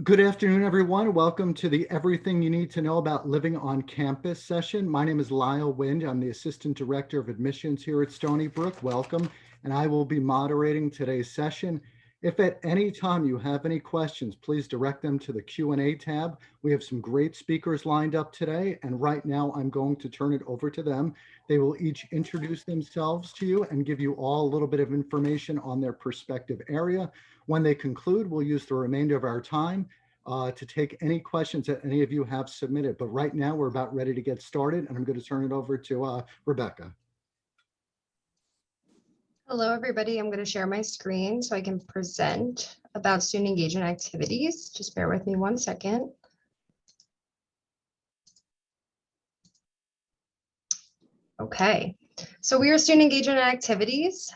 Good afternoon, everyone. Welcome to the Everything You Need to Know About Living on Campus session. My name is Lyle Wind. I'm the Assistant Director of Admissions here at Stony Brook. Welcome, and I will be moderating today's session. If at any time you have any questions, please direct them to the Q&A tab. We have some great speakers lined up today, and right now I'm going to turn it over to them. They will each introduce themselves to you and give you all a little bit of information on their perspective area. When they conclude, we'll use the remainder of our time to take any questions that any of you have submitted. But right now we're about ready to get started, and I'm going to turn it over to Rebecca. Hello, everybody. I'm going to share my screen so I can present about student engagement activities. Just bear with me 1 second. Okay, so we are student engagement activities.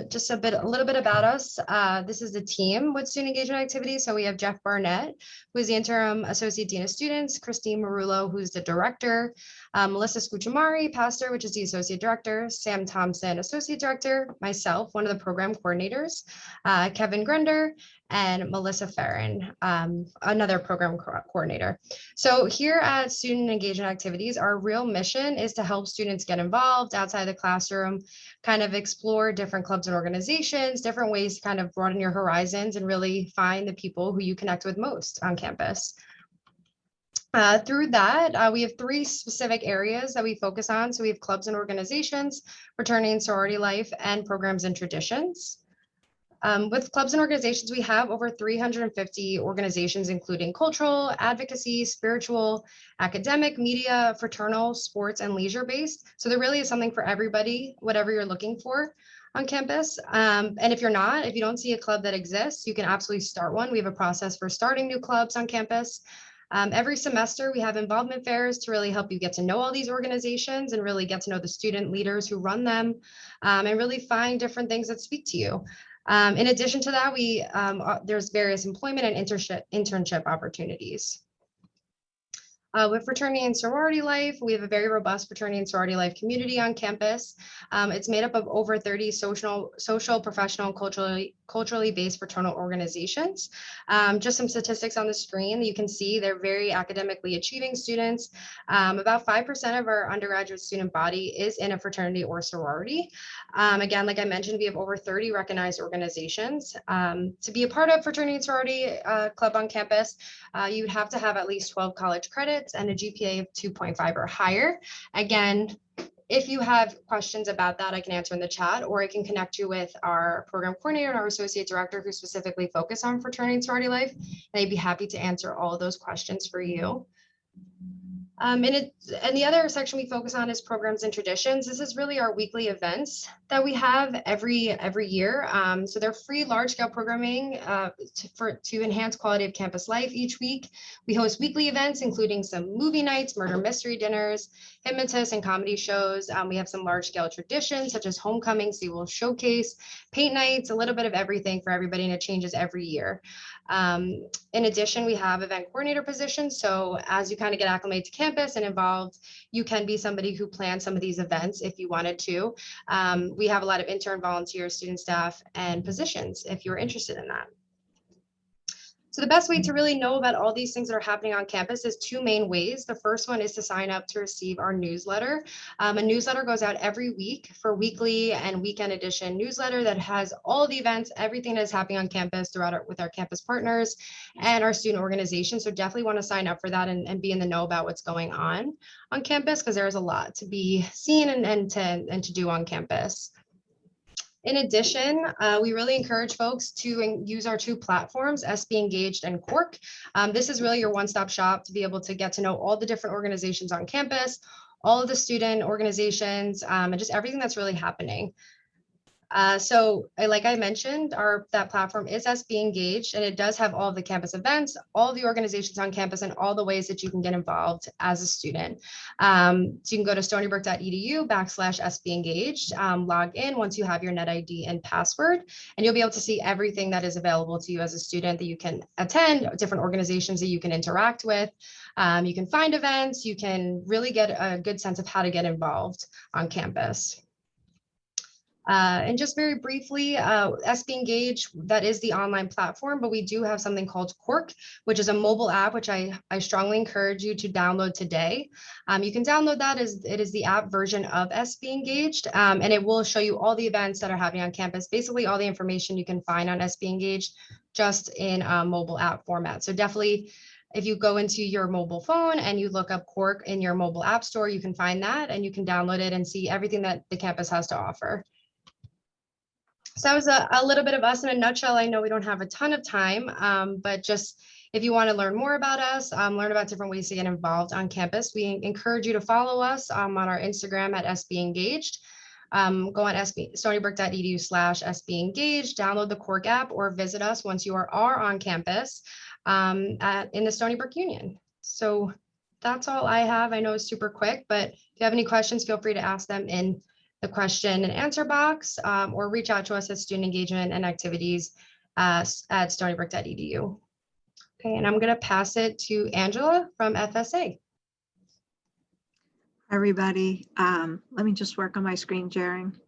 Just a little bit about us. This is the team with student engagement activities. So we have Jeff Barnett, who is the interim associate dean of students, Christine Marullo, who's the director, Melissa Scucciamari, pastor, which is the associate director, Sam Thompson, associate director, myself, one of the program coordinators, Kevin Grunder, and Melissa Farron, another program coordinator. So here at Student Engagement Activities, our real mission is to help students get involved outside the classroom, kind of explore different clubs and organizations, different ways to kind of broaden your horizons and really find the people who you connect with most on campus. Through that, we have 3 specific areas that we focus on. So we have clubs and organizations, fraternity and sorority life, and programs and traditions. With clubs and organizations, we have over 350 organizations, including cultural, advocacy, spiritual, academic, media, fraternal, sports, and leisure-based. So there really is something for everybody, whatever you're looking for on campus. And if you don't see a club that exists, you can absolutely start one. We have a process for starting new clubs on campus. Every semester, we have involvement fairs to really help you get to know all these organizations and really get to know the student leaders who run them, and really find different things that speak to you. In addition to that, there's various employment and internship opportunities. With fraternity and sorority life, we have a very robust fraternity and sorority life community on campus. It's made up of over 30 social, professional, culturally based fraternal organizations. Just some statistics on the screen. You can see they're very academically achieving students. About 5% of our undergraduate student body is in a fraternity or sorority. Again, like I mentioned, we have over 30 recognized organizations. To be a part of fraternity and sorority club on campus, you would have to have at least 12 college credits and a GPA of 2.5 or higher. Again, if you have questions about that, I can answer in the chat, or I can connect you with our program coordinator and our associate director who specifically focus on fraternity and sorority life. And they'd be happy to answer all of those questions for you. And the other section we focus on is programs and traditions. This is really our weekly events that we have every year. So they're free large-scale programming to enhance quality of campus life each week. We host weekly events, including some movie nights, murder mystery dinners, hypnotists, and comedy shows. We have some large-scale traditions, such as homecoming, so we'll showcase, paint nights, a little bit of everything for everybody, and it changes every year. In addition, we have event coordinator positions. So as you kind of get acclimated to campus and involved, you can be somebody who plans some of these events if you wanted to. We have a lot of intern, volunteer, student staff, and positions if you're interested in that. So the best way to really know about all these things that are happening on campus is 2 main ways. The first one is to sign up to receive our newsletter. A newsletter goes out every week for weekly and weekend edition newsletter that has all the events, everything that is happening on campus with our campus partners and our student organization. So definitely want to sign up for that and be in the know about what's going on campus, because there's a lot to be seen and to do on campus. In addition, we really encourage folks to use our 2 platforms, SB Engaged and Cork. This is really your one-stop shop to be able to get to know all the different organizations on campus, all of the student organizations, and just everything that's really happening. So like I mentioned, that platform is SB Engaged, and it does have all of the campus events, all the organizations on campus, and all the ways that you can get involved as a student. So you can go to stonybrook.edu/SB Engaged, log in once you have your net ID and password, and you'll be able to see everything that is available to you as a student that you can attend, different organizations that you can interact with. You can find events, you can really get a good sense of how to get involved on campus. And just very briefly, SB Engage, that is the online platform, but we do have something called Cork, which is a mobile app, which I strongly encourage you to download today. You can download that as it is the app version of SB Engaged, and it will show you all the events that are happening on campus, basically all the information you can find on SB Engaged, just in a mobile app format. So definitely, if you go into your mobile phone and you look up Cork in your mobile app store, you can find that and you can download it and see everything that the campus has to offer. So that was a little bit of us in a nutshell. I know we don't have a ton of time, but just if you want to learn more about us, learn about different ways to get involved on campus, we encourage you to follow us on our Instagram at SB Engaged. Go on stonybrook.edu/SB Engaged, download the Cork app, or visit us once you are on campus in the Stony Brook Union. So that's all I have. I know it's super quick, but if you have any questions, feel free to ask them in the question and answer box, or reach out to us at student engagement and activities at stonybrook.edu. Okay, and I'm going to pass it to Angela from FSA. Hi, everybody. Let me just work on my screen sharing.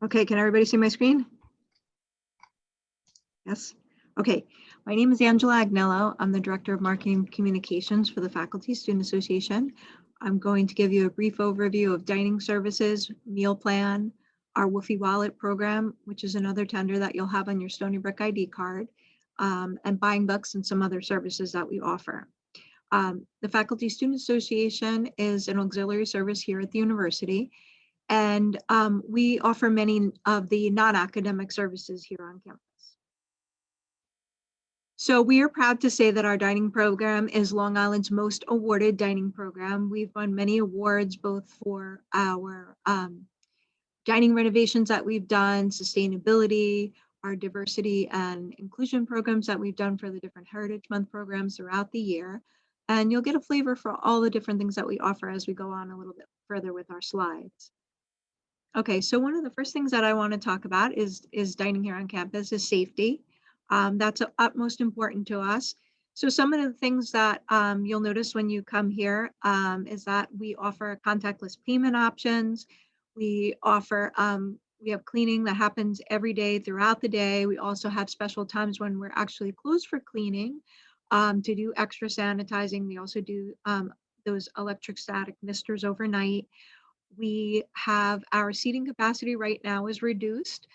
Okay, can everybody see my screen? Yes. Okay, my name is Angela Agnello. I'm the Director of Marketing Communications for the Faculty Student Association. I'm going to give you a brief overview of dining services, meal plan, our Woofy Wallet program, which is another tender that you'll have on your Stony Brook ID card, and buying books and some other services that we offer. The Faculty Student Association is an auxiliary service here at the university, and we offer many of the non-academic services here on campus. So we are proud to say that our dining program is Long Island's most awarded dining program. We've won many awards, both for our dining renovations that we've done, sustainability, our diversity and inclusion programs that we've done for the different Heritage Month programs throughout the year. And you'll get a flavor for all the different things that we offer as we go on a little bit further with our slides. Okay, so one of the first things that I want to talk about is dining here on campus is safety. That's utmost important to us. So some of the things that you'll notice when you come here is that we offer contactless payment options. We offer, we have cleaning that happens every day throughout the day. We also have special times when we're actually closed for cleaning to do extra sanitizing. We also do those electrostatic misters overnight. We have our seating capacity right now is reduced.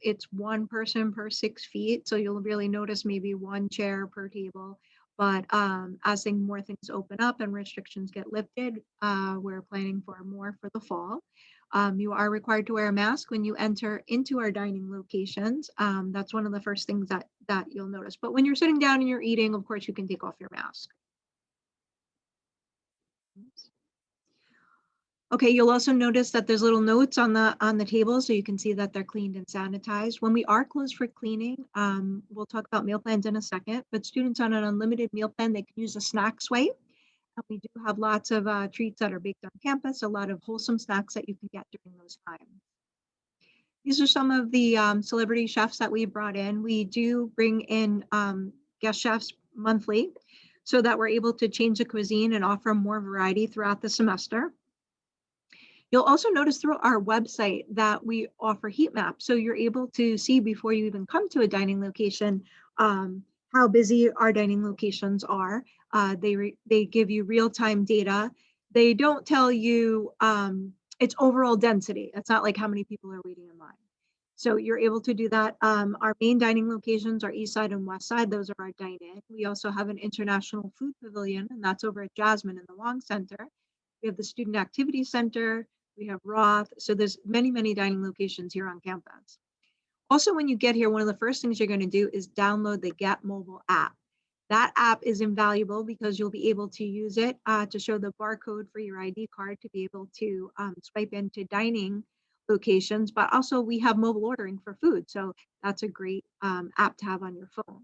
It's one person per 6 feet. So you'll really notice maybe one chair per table. But as more things open up and restrictions get lifted, we're planning for more for the fall. You are required to wear a mask when you enter into our dining locations. That's one of the first things that you'll notice. But when you're sitting down and you're eating, of course, you can take off your mask. Oops. Okay, you'll also notice that there's little notes on the table, so you can see that they're cleaned and sanitized. When we are closed for cleaning, we'll talk about meal plans in a second, but students on an unlimited meal plan, they can use a snack swipe. And we do have lots of treats that are baked on campus, a lot of wholesome snacks that you can get during those times. These are some of the celebrity chefs that we brought in. We do bring in guest chefs monthly so that we're able to change the cuisine and offer more variety throughout the semester. You'll also notice through our website that we offer heat maps. So you're able to see before you even come to a dining location, how busy our dining locations are. They give you real-time data. They don't tell you its overall density. It's not like how many people are waiting in line. So you're able to do that. Our main dining locations are East Side and West Side. Those are our dine-in. We also have an international food pavilion, and that's over at Jasmine in the Long Center. We have the Student Activity Center. We have Roth. So there's many, many dining locations here on campus. Also, when you get here, one of the first things you're going to do is download the Get Mobile app. That app is invaluable because you'll be able to use it to show the barcode for your ID card to be able to swipe into dining locations, but also we have mobile ordering for food. So that's a great app to have on your phone.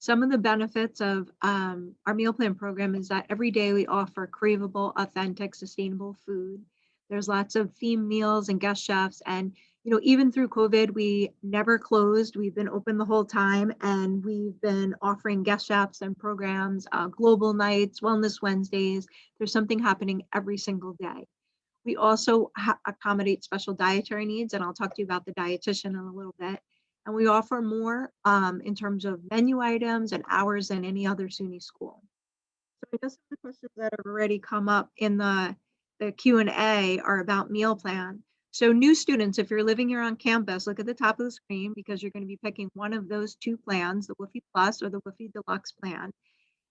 Some of the benefits of our meal plan program is that every day we offer craveable, authentic, sustainable food. There's lots of themed meals and guest chefs, and Even through COVID, we never closed. We've been open the whole time, and we've been offering guest chefs and programs, global nights, wellness Wednesdays. There's something happening every single day. We also accommodate special dietary needs, and I'll talk to you about the dietitian in a little bit. And we offer more in terms of menu items and hours than any other SUNY school. So I guess the questions that have already come up in the Q&A are about meal plan. So new students, if you're living here on campus, look at the top of the screen because you're going to be picking one of those two plans, the Woofy Plus or the Woofy Deluxe plan.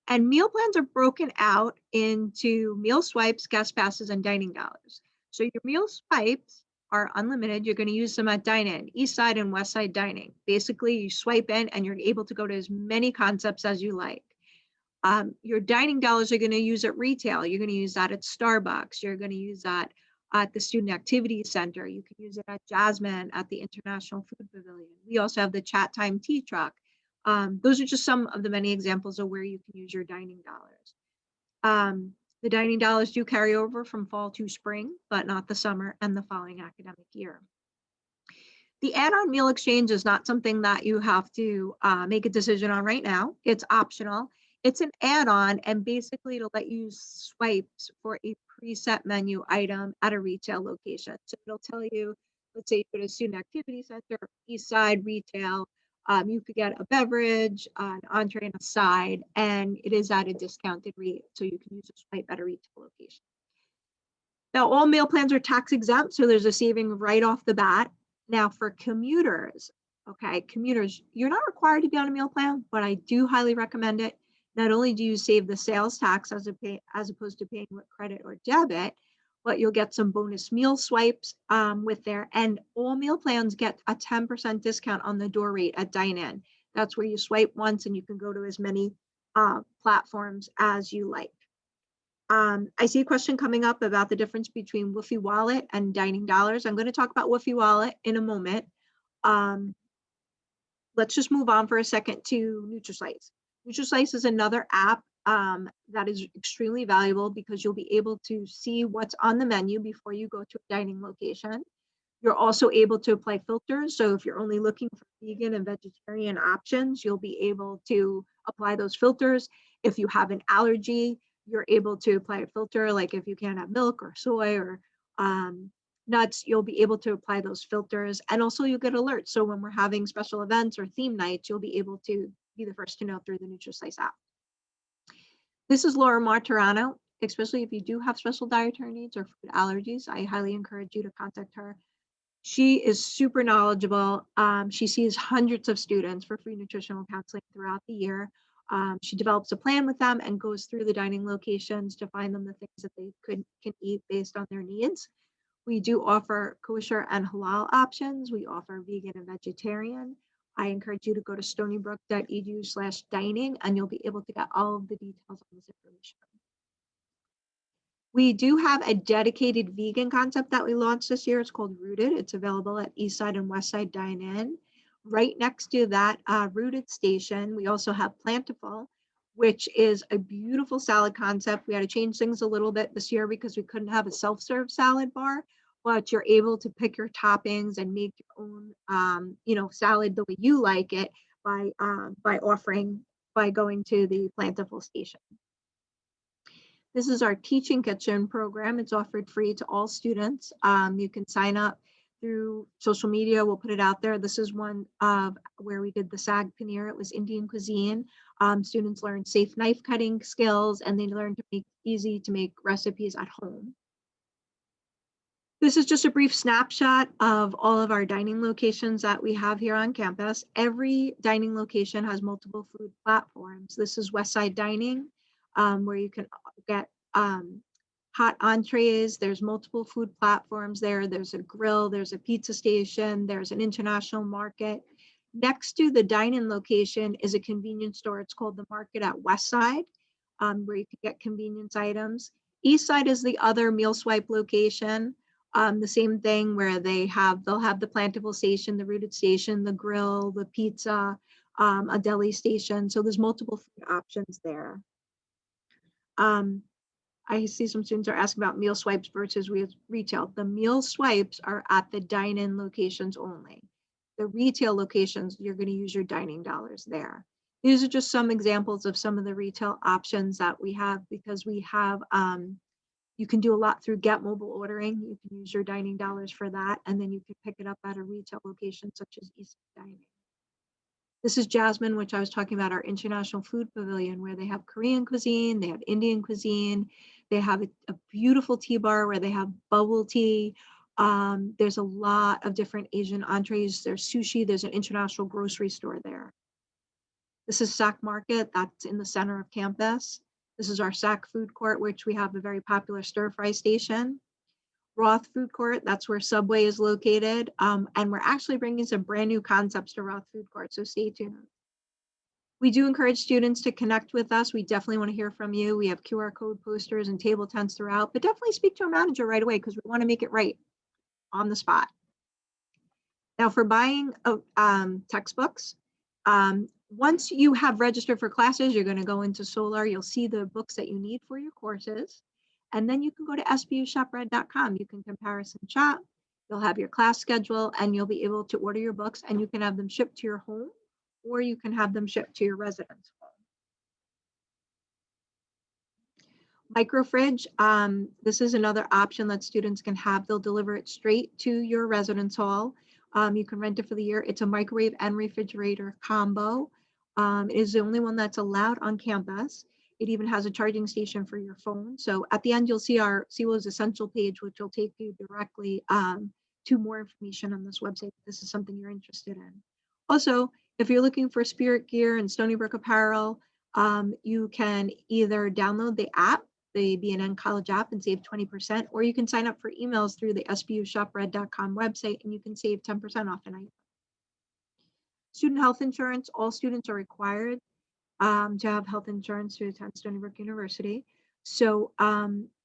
And meal plans are broken out into meal swipes, guest passes, and dining dollars. So your meal swipes are unlimited. You're going to use them at Dine-In, East Side and West Side dining. Basically, you swipe in and you're able to go to as many concepts as you like. Your dining dollars are going to use at retail. You're going to use that at Starbucks. You're going to use that at the Student Activity Center. You can use it at Jasmine at the International Food Pavilion. We also have the Chat Time Tea Truck. Those are just some of the many examples of where you can use your dining dollars. The dining dollars do carry over from fall to spring, but not the summer and the following academic year. The add-on meal exchange is not something that you have to make a decision on right now. It's optional. It's an add-on, and basically it'll let you swipe for a preset menu item at a retail location. So it'll tell you, let's say you go to Student Activity Center, East Side Retail, you could get a beverage, an entree, and a side, and it is at a discounted rate. So you can use a swipe at a retail location. Now, all meal plans are tax exempt, so there's a saving right off the bat. Now, for commuters, you're not required to be on a meal plan, but I do highly recommend it. Not only do you save the sales tax as opposed to paying with credit or debit, but you'll get some bonus meal swipes with there. And all meal plans get a 10% discount on the door rate at Dine-In. That's where you swipe once and you can go to as many platforms as you like. I see a question coming up about the difference between Woofy Wallet and dining dollars. I'm going to talk about Woofy Wallet in a moment. Let's just move on for a second to NutriSlice. NutriSlice is another app that is extremely valuable because you'll be able to see what's on the menu before you go to a dining location. You're also able to apply filters. So if you're only looking for vegan and vegetarian options, you'll be able to apply those filters. If you have an allergy, you're able to apply a filter, like if you can't have milk or soy or nuts, you'll be able to apply those filters. And also you'll get alerts. So when we're having special events or theme nights, you'll be able to be the first to know through the NutriSlice app. This is Laura Martirano. Especially if you do have special dietary needs or food allergies, I highly encourage you to contact her. She is super knowledgeable. She sees hundreds of students for free nutritional counseling throughout the year. She develops a plan with them and goes through the dining locations to find them the things that they can eat based on their needs. We do offer kosher and halal options. We offer vegan and vegetarian. I encourage you to go to stonybrook.edu/dining and you'll be able to get all of the details on this information. We do have a dedicated vegan concept that we launched this year. It's called Rooted. It's available at East Side and West Side Dine-In. Right next to that Rooted station, we also have Plantiful, which is a beautiful salad concept. We had to change things a little bit this year because we couldn't have a self-serve salad bar, but you're able to pick your toppings and make your own, salad the way you like it by going to the Plantiful station. This is our Teaching Kitchen program. It's offered free to all students. You can sign up through social media. We'll put it out there. This is one of where we did the sag paneer. It was Indian cuisine. Students learned safe knife cutting skills and they learned to make easy to make recipes at home. This is just a brief snapshot of all of our dining locations that we have here on campus. Every dining location has multiple food platforms. This is West Side Dining, where you can get hot entrees. There's multiple food platforms there. There's a grill, there's a pizza station, there's an international market. Next to the dine-in location is a convenience store. It's called the Market at West Side, where you can get convenience items. East Side is the other meal swipe location. The same thing where they'll have the Plantiful station, the Rooted station, the grill, the pizza, a deli station. So there's multiple food options there. I see some students are asking about meal swipes versus retail. The meal swipes are at the dine-in locations only. The retail locations, you're going to use your dining dollars there. These are just some examples of some of the retail options that we have, because we have, you can do a lot through Get Mobile Ordering. You can use your dining dollars for that, and then you can pick it up at a retail location such as East Dining. This is Jasmine, which I was talking about, our International Food Pavilion, where they have Korean cuisine, they have Indian cuisine, they have a beautiful tea bar where they have bubble tea. There's a lot of different Asian entrees. There's sushi. There's an international grocery store there. This is Sac Market. That's in the center of campus. This is our Sac Food Court, which we have a very popular stir-fry station. Roth Food Court, that's where Subway is located. And we're actually bringing some brand new concepts to Roth Food Court, so stay tuned. We do encourage students to connect with us. We definitely want to hear from you. We have QR code posters and table tents throughout, but definitely speak to a manager right away, because we want to make it right on the spot. Now, for buying textbooks, once you have registered for classes, you're going to go into Solar. You'll see the books that you need for your courses. And then you can go to sbushopred.com. You can comparison shop. You'll have your class schedule, and you'll be able to order your books, and you can have them shipped to your home, or you can have them shipped to your residence home. Microfridge, this is another option that students can have. They'll deliver it straight to your residence hall. You can rent it for the year. It's a microwave and refrigerator combo. It is the only one that's allowed on campus. It even has a charging station for your phone. So at the end, you'll see our CWO's Essential page, which will take you directly to more information on this website. If this is something you're interested in. Also, if you're looking for spirit gear and Stony Brook apparel, you can either download the app, the BNN College app, and save 20%, or you can sign up for emails through the sbushopred.com website, and you can save 10% off an item. Student health insurance, all students are required to have health insurance to attend Stony Brook University. So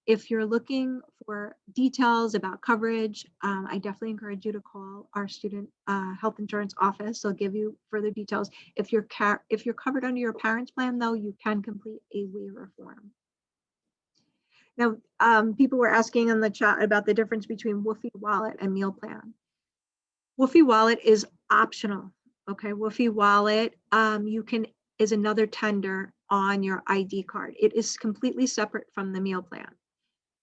if you're looking for details about coverage, I definitely encourage you to call our student health insurance office. They'll give you further details. If you're covered under your parents' plan, though, you can complete a waiver form. Now, people were asking in the chat about the difference between Woofy Wallet and Meal Plan. Woofy Wallet is optional. Okay, Woofy Wallet, is another tender on your ID card. It is completely separate from the meal plan.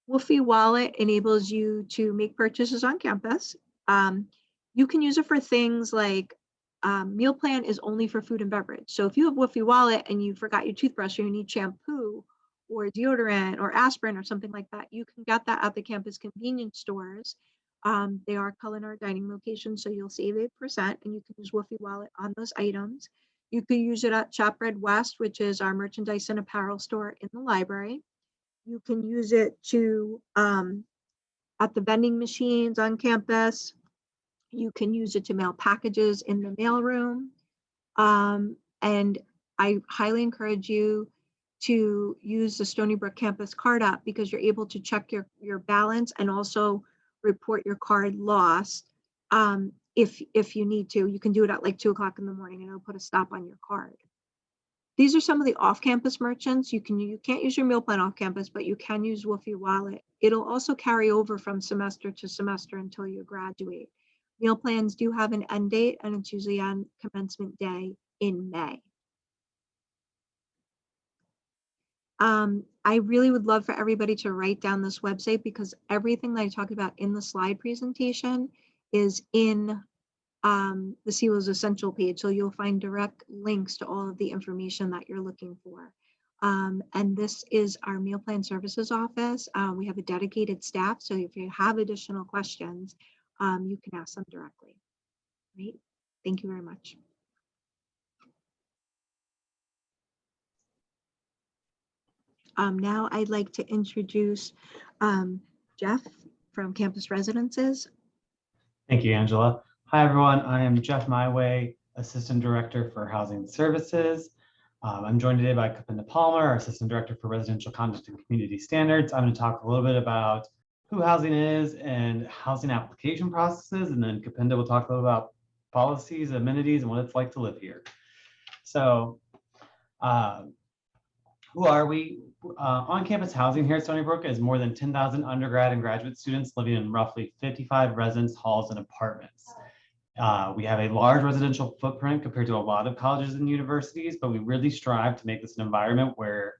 Woofy Wallet enables you to make purchases on campus. You can use it for things like meal plan is only for food and beverage. So if you have Woofy Wallet and you forgot your toothbrush or you need shampoo or deodorant or aspirin or something like that, you can get that at the campus convenience stores. They are culinary dining locations, so you'll save 8%, and you can use Woofy Wallet on those items. You could use it at ShopRed West, which is our merchandise and apparel store in the library. You can use it to at the vending machines on campus. You can use it to mail packages in the mailroom. And I highly encourage you to use the Stony Brook campus card app, because you're able to check your balance and also report your card lost. If you need to. You can do it at like 2 o'clock in the morning, and it'll put a stop on your card. These are some of the off-campus merchants. You can't use your meal plan off campus, but you can use Woofy Wallet. It'll also carry over from semester to semester until you graduate. Meal plans do have an end date, and it's usually on commencement day in May. I really would love for everybody to write down this website, because everything that I talked about in the slide presentation is in the CWO's Essential page. So you'll find direct links to all of the information that you're looking for. And this is our meal plan services office. We have a dedicated staff. So if you have additional questions, you can ask them directly. Right? Thank you very much. Now I'd like to introduce Jeff from Campus Residences. Thank you, Angela. Hi, everyone. I am Jeff Myway, Assistant Director for Housing Services. I'm joined today by Kapinda Palmer, our Assistant Director for Residential Conduct and Community Standards. I'm going to talk a little bit about who housing is and housing application processes, and then Kapinda will talk a little about policies, amenities, and what it's like to live here. So Who are we? On-campus housing here at Stony Brook is more than 10,000 undergrad and graduate students living in roughly 55 residence halls and apartments. We have a large residential footprint compared to a lot of colleges and universities, but we really strive to make this an environment where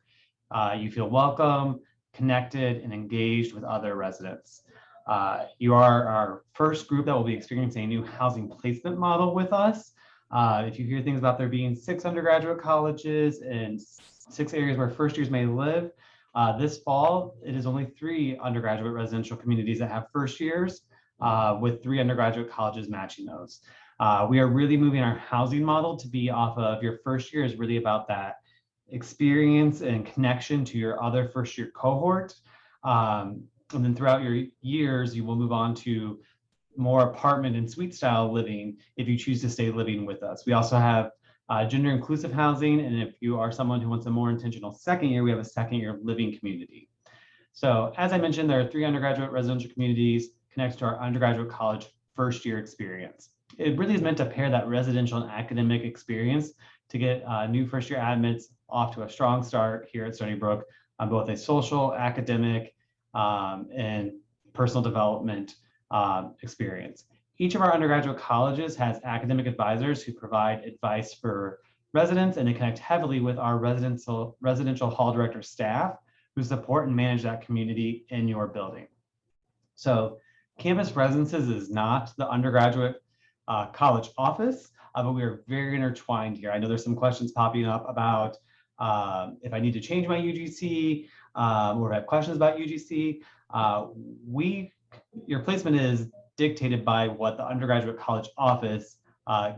you feel welcome, connected, and engaged with other residents. You are our first group that will be experiencing a new housing placement model with us. If you hear things about there being 6 undergraduate colleges and 6 areas where first years may live, this fall, it is only 3 undergraduate residential communities that have first years, with 3 undergraduate colleges matching those. We are really moving our housing model to be off of your first year is really about that experience and connection to your other first year cohort. And then throughout your years, you will move on to more apartment and suite style living if you choose to stay living with us. We also have gender inclusive housing. And if you are someone who wants a more intentional second year, we have a second year living community. So as I mentioned, there are 3 undergraduate residential communities connected to our undergraduate college first year experience. It really is meant to pair that residential and academic experience to get new first year admits off to a strong start here at Stony Brook on both a social, academic, and personal development experience. Each of our undergraduate colleges has academic advisors who provide advice for residents, and they connect heavily with our residential hall director staff who support and manage that community in your building. So Campus Residences is not the undergraduate college office, but we are very intertwined here. I know there's some questions popping up about if I need to change my UGC or if I have questions about UGC. Your placement is dictated by what the undergraduate college office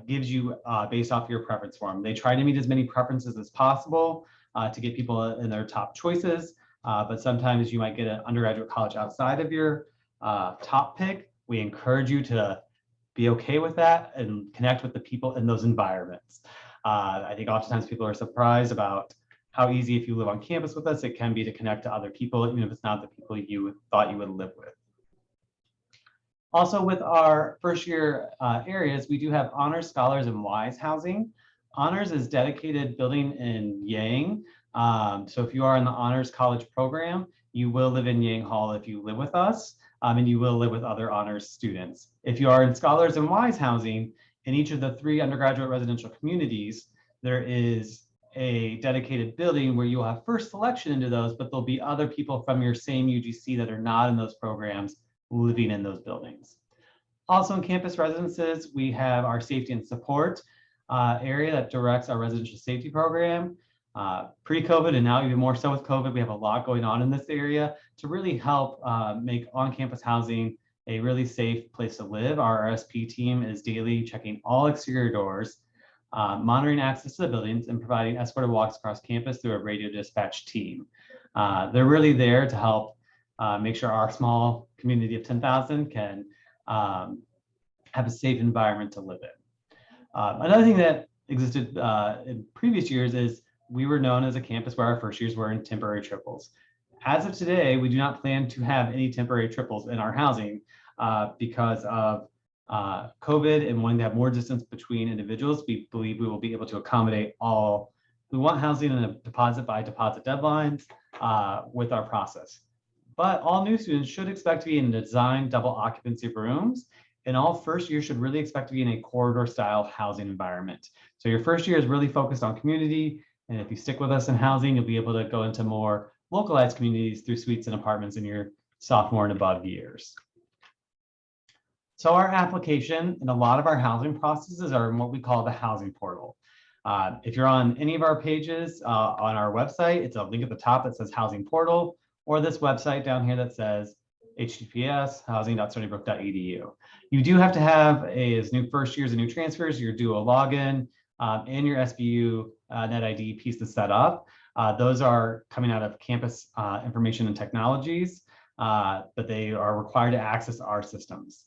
gives you based off your preference form. They try to meet as many preferences as possible to get people in their top choices, but sometimes you might get an undergraduate college outside of your top pick. We encourage you to be okay with that and connect with the people in those environments. I think oftentimes people are surprised about how easy, if you live on campus with us, it can be to connect to other people, even if it's not the people you thought you would live with. Also, with our first year areas, we do have Honors, Scholars, and Wise housing. Honors is dedicated building in Yang. So if you are in the Honors College program, you will live in Yang Hall if you live with us, and you will live with other honors students. If you are in Scholars and Wise housing, in each of the 3 undergraduate residential communities, there is a dedicated building where you will have first selection into those, but there'll be other people from your same UGC that are not in those programs living in those buildings. Also in Campus Residences, we have our safety and support area that directs our residential safety program. Pre-COVID and now even more so with COVID, we have a lot going on in this area to really help make on-campus housing a really safe place to live. Our RSP team is daily checking all exterior doors, monitoring access to the buildings, and providing escorted walks across campus through a radio dispatch team. They're really there to help make sure our small community of 10,000 can have a safe environment to live in. Another thing that existed in previous years is we were known as a campus where our first years were in temporary triples. As of today, we do not plan to have any temporary triples in our housing because of COVID and wanting to have more distance between individuals. We believe we will be able to accommodate all who want housing in a deposit by deposit deadlines with our process. But all new students should expect to be in design double occupancy rooms, and all first year should really expect to be in a corridor style housing environment. So your first year is really focused on community, and if you stick with us in housing, you'll be able to go into more localized communities through suites and apartments in your sophomore and above years. So our application and a lot of our housing processes are in what we call the housing portal. If you're on any of our pages on our website, it's a link at the top that says housing portal, or this website down here that says https://housing.stonybrook.edu. You do have to have, as new first years and new transfers, your Duo login and your SBU net ID piece to set up. Those are coming out of Campus Information and Technologies, but they are required to access our systems.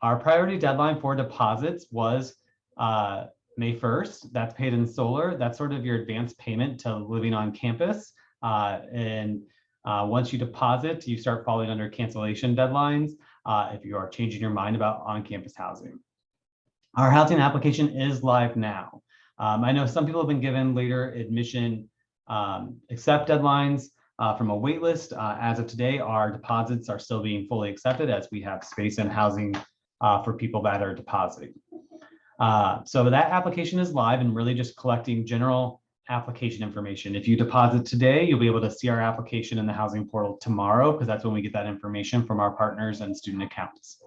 Our priority deadline for deposits was May 1st. That's paid in solar. That's sort of your advance payment to living on campus. Once you deposit, you start falling under cancellation deadlines if you are changing your mind about on-campus housing. Our housing application is live now. I know some people have been given later admission accept deadlines from a wait list. As of today, our deposits are still being fully accepted as we have space and housing for people that are depositing. So that application is live and really just collecting general application information. If you deposit today, you'll be able to see our application in the housing portal tomorrow, because that's when we get that information from our partners and student accounts.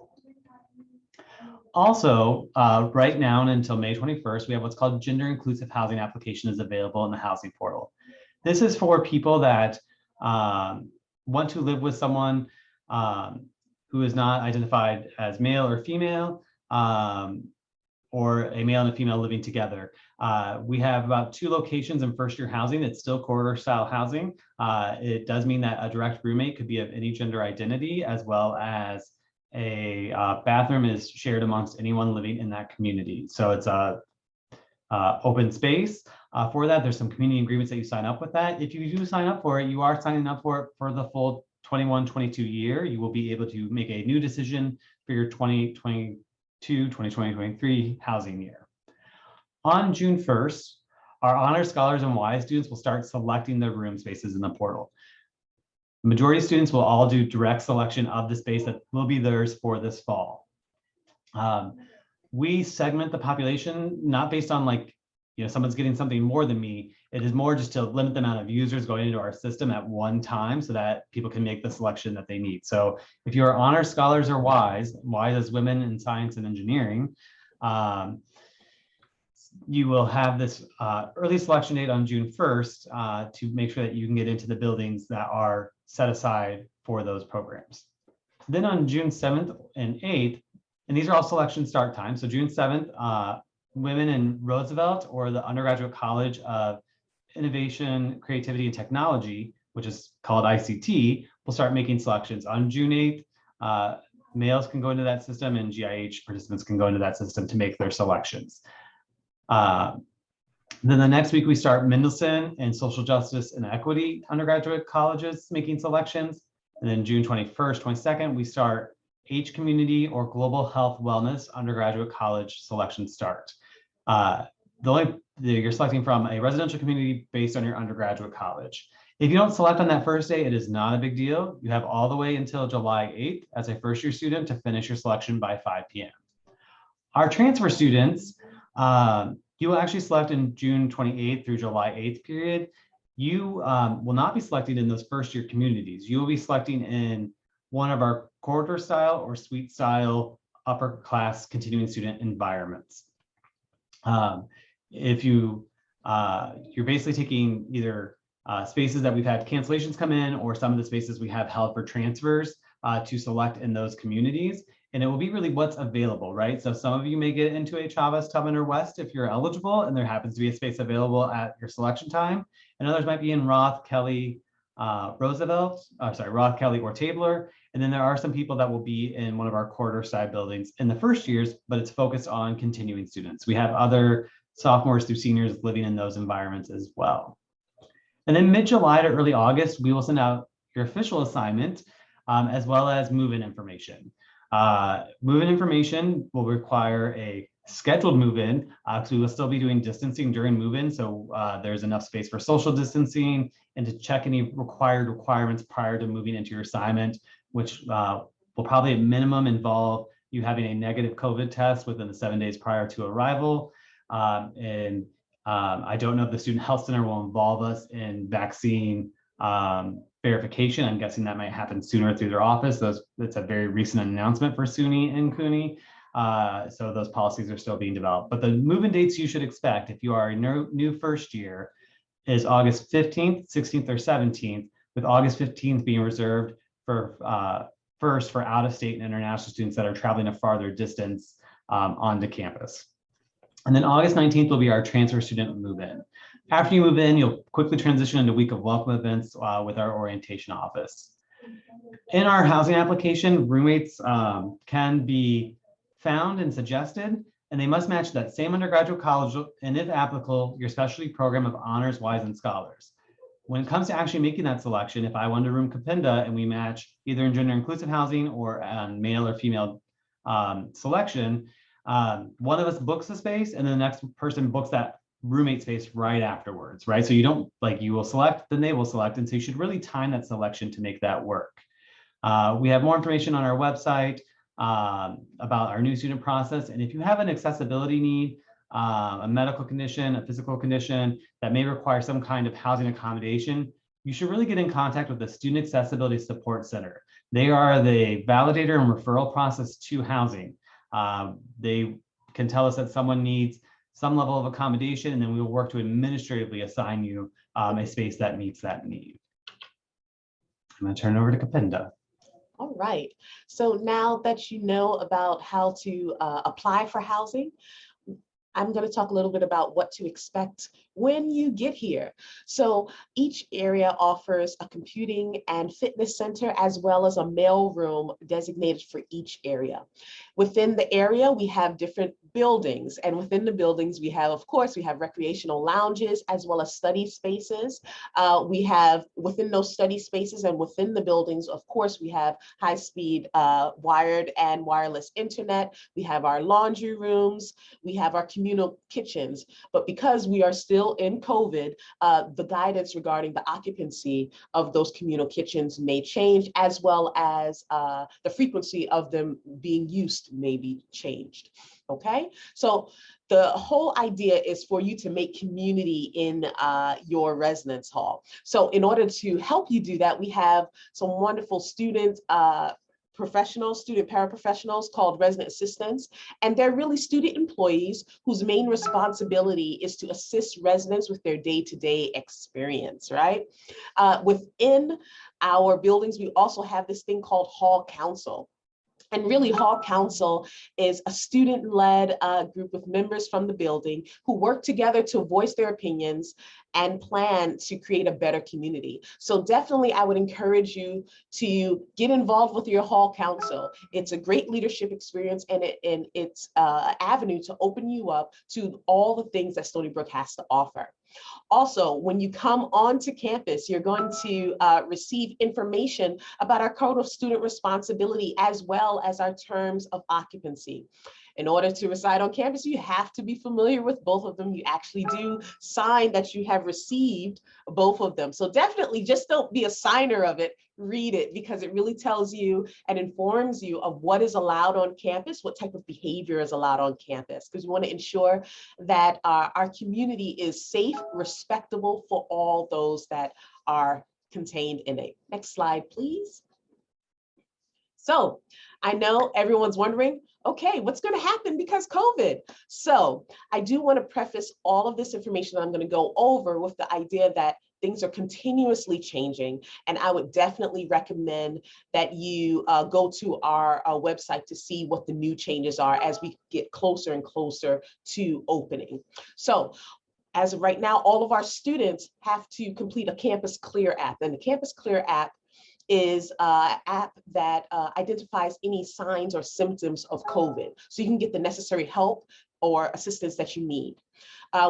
Also, right now and until May 21st, we have what's called gender inclusive housing application is available in the housing portal. This is for people that want to live with someone who is not identified as male or female, or a male and a female living together. We have about 2 locations in first year housing. It's still corridor style housing. It does mean that a direct roommate could be of any gender identity, as well as a bathroom is shared amongst anyone living in that community. So it's a open space. For that, there's some community agreements that you sign up with that. If you do sign up for it, you are signing up for it for the full 21-22 year. You will be able to make a new decision for your 2022-2023 housing year. On June 1st, our Honor Scholars and WISE students will start selecting their room spaces in the portal. Majority of students will all do direct selection of the space that will be theirs for this fall. We segment the population not based on like, someone's getting something more than me. It is more just to limit the amount of users going into our system at one time so that people can make the selection that they need. So if you're Honor Scholars or WISE as women in science and engineering, you will have this early selection date on June 1st to make sure that you can get into the buildings that are set aside for those programs. Then on June 7th and 8th, and these are all selection start times. So June 7th, women in Roosevelt or the Undergraduate College of Innovation, Creativity, and Technology, which is called ICT, will start making selections. On June 8th, males can go into that system and GIH participants can go into that system to make their selections. Then the next week we start Mendelsohn and Social Justice and Equity undergraduate colleges making selections. And then June 21st, 22nd, we start H Community or Global Health Wellness undergraduate college selection start. You're selecting from a residential community based on your undergraduate college. If you don't select on that first day, it is not a big deal. You have all the way until July 8th as a first year student to finish your selection by 5 p.m. Our transfer students, you will actually select in June 28th through July 8th period. You will not be selecting in those first year communities. You will be selecting in one of our corridor style or suite style upper class continuing student environments. If you're basically taking either spaces that we've had cancellations come in or some of the spaces we have held for transfers to select in those communities. And it will be really what's available, right? So some of you may get into a Chavez, Tubman, or West if you're eligible, and there happens to be a space available at your selection time. And others might be in Roth, Kelly, Roth, Kelly, or Tabler. And then there are some people that will be in one of our corridor side buildings in the first years, but it's focused on continuing students. We have other sophomores through seniors living in those environments as well. And then mid-July to early August, we will send out your official assignment as well as move-in information. Move-in information will require a scheduled move-in because we will still be doing distancing during move-in. So there's enough space for social distancing and to check any requirements prior to moving into your assignment, which will probably at minimum involve you having a negative COVID test within the 7 days prior to arrival. I don't know if the Student Health Center will involve us in vaccine verification. I'm guessing that might happen sooner through their office. That's a very recent announcement for SUNY and CUNY. So those policies are still being developed. But the move-in dates you should expect if you are a new first year is August 15th, 16th, or 17th, with August 15th being reserved for first for out-of-state and international students that are traveling a farther distance onto campus. And then August 19th will be our transfer student move-in. After you move in, you'll quickly transition into week of welcome events with our orientation office. In our housing application, roommates can be found and suggested, and they must match that same undergraduate college, and if applicable, your specialty program of honors, WISE, and scholars. When it comes to actually making that selection, if I want to room Capinda and we match either in gender inclusive housing or male or female selection, one of us books the space and then the next person books that roommate space right afterwards, right? So you don't like, you will select, then they will select. And so you should really time that selection to make that work. We have more information on our website about our new student process. And if you have an accessibility need, a medical condition, a physical condition that may require some kind of housing accommodation, you should really get in contact with the Student Accessibility Support Center. They are the validator and referral process to housing. They can tell us that someone needs some level of accommodation, and then we will work to administratively assign you a space that meets that need. I'm going to turn it over to Kapinda. All right. So now that you know about how to apply for housing, I'm going to talk a little bit about what to expect when you get here. So each area offers a computing and fitness center, as well as a mail room designated for each area. Within the area, we have different buildings, and within the buildings, we have, of course, we have recreational lounges as well as study spaces. We have within those study spaces and within the buildings, of course, we have high-speed wired and wireless internet. We have our laundry rooms. We have our communal kitchens. But because we are still in COVID, the guidance regarding the occupancy of those communal kitchens may change, as well as the frequency of them being used may be changed. Okay, so the whole idea is for you to make community in your residence hall. So in order to help you do that, we have some wonderful student paraprofessionals called resident assistants, and they're really student employees whose main responsibility is to assist residents with their day-to-day experience, right? Within our buildings, we also have this thing called Hall Council. And really, Hall Council is a student-led group with members from the building who work together to voice their opinions and plan to create a better community. So definitely, I would encourage you to get involved with your Hall Council. It's a great leadership experience, and it's an avenue to open you up to all the things that Stony Brook has to offer. Also, when you come onto campus, you're going to receive information about our Code of Student Responsibility, as well as our terms of occupancy. In order to reside on campus, you have to be familiar with both of them. You actually do sign that you have received both of them. So definitely just don't be a signer of it, read it, because it really tells you and informs you of what is allowed on campus, what type of behavior is allowed on campus, because we want to ensure that our community is safe, respectable for all those that are contained in it. Next slide, please. So I know everyone's wondering, okay, what's going to happen because COVID? So I do want to preface all of this information that I'm going to go over with the idea that things are continuously changing, and I would definitely recommend that you go to our website to see what the new changes are as we get closer and closer to opening. So as of right now, all of our students have to complete a Campus Clear app, and the Campus Clear app is an app that identifies any signs or symptoms of COVID, so you can get the necessary help or assistance that you need.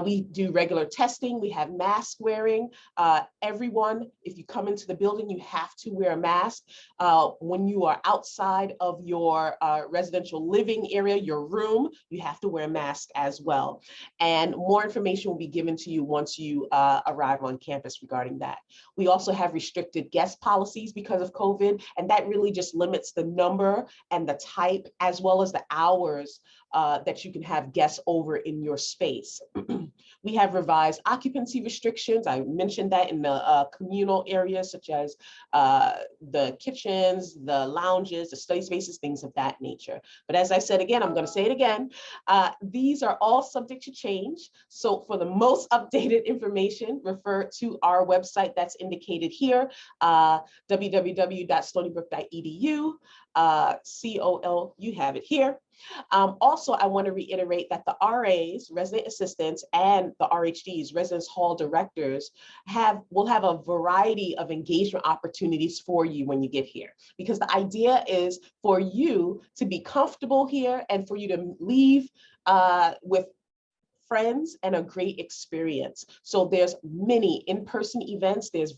We do regular testing. We have mask wearing. Everyone, if you come into the building, you have to wear a mask. When you are outside of your residential living area, your room, you have to wear a mask as well. And more information will be given to you once you arrive on campus regarding that. We also have restricted guest policies because of COVID, and that really just limits the number and the type, as well as the hours that you can have guests over in your space. We have revised occupancy restrictions. I mentioned that in the communal areas, such as the kitchens, the lounges, the study spaces, things of that nature. But as I said again, I'm going to say it again, these are all subject to change. So for the most updated information, refer to our website that's indicated here, www.stonybrook.edu. COL, you have it here. Also, I want to reiterate that the RAs, resident assistants, and the RHDs, residence hall directors, will have a variety of engagement opportunities for you when you get here, because the idea is for you to be comfortable here and for you to leave with friends, and a great experience. So there's many in-person events, there's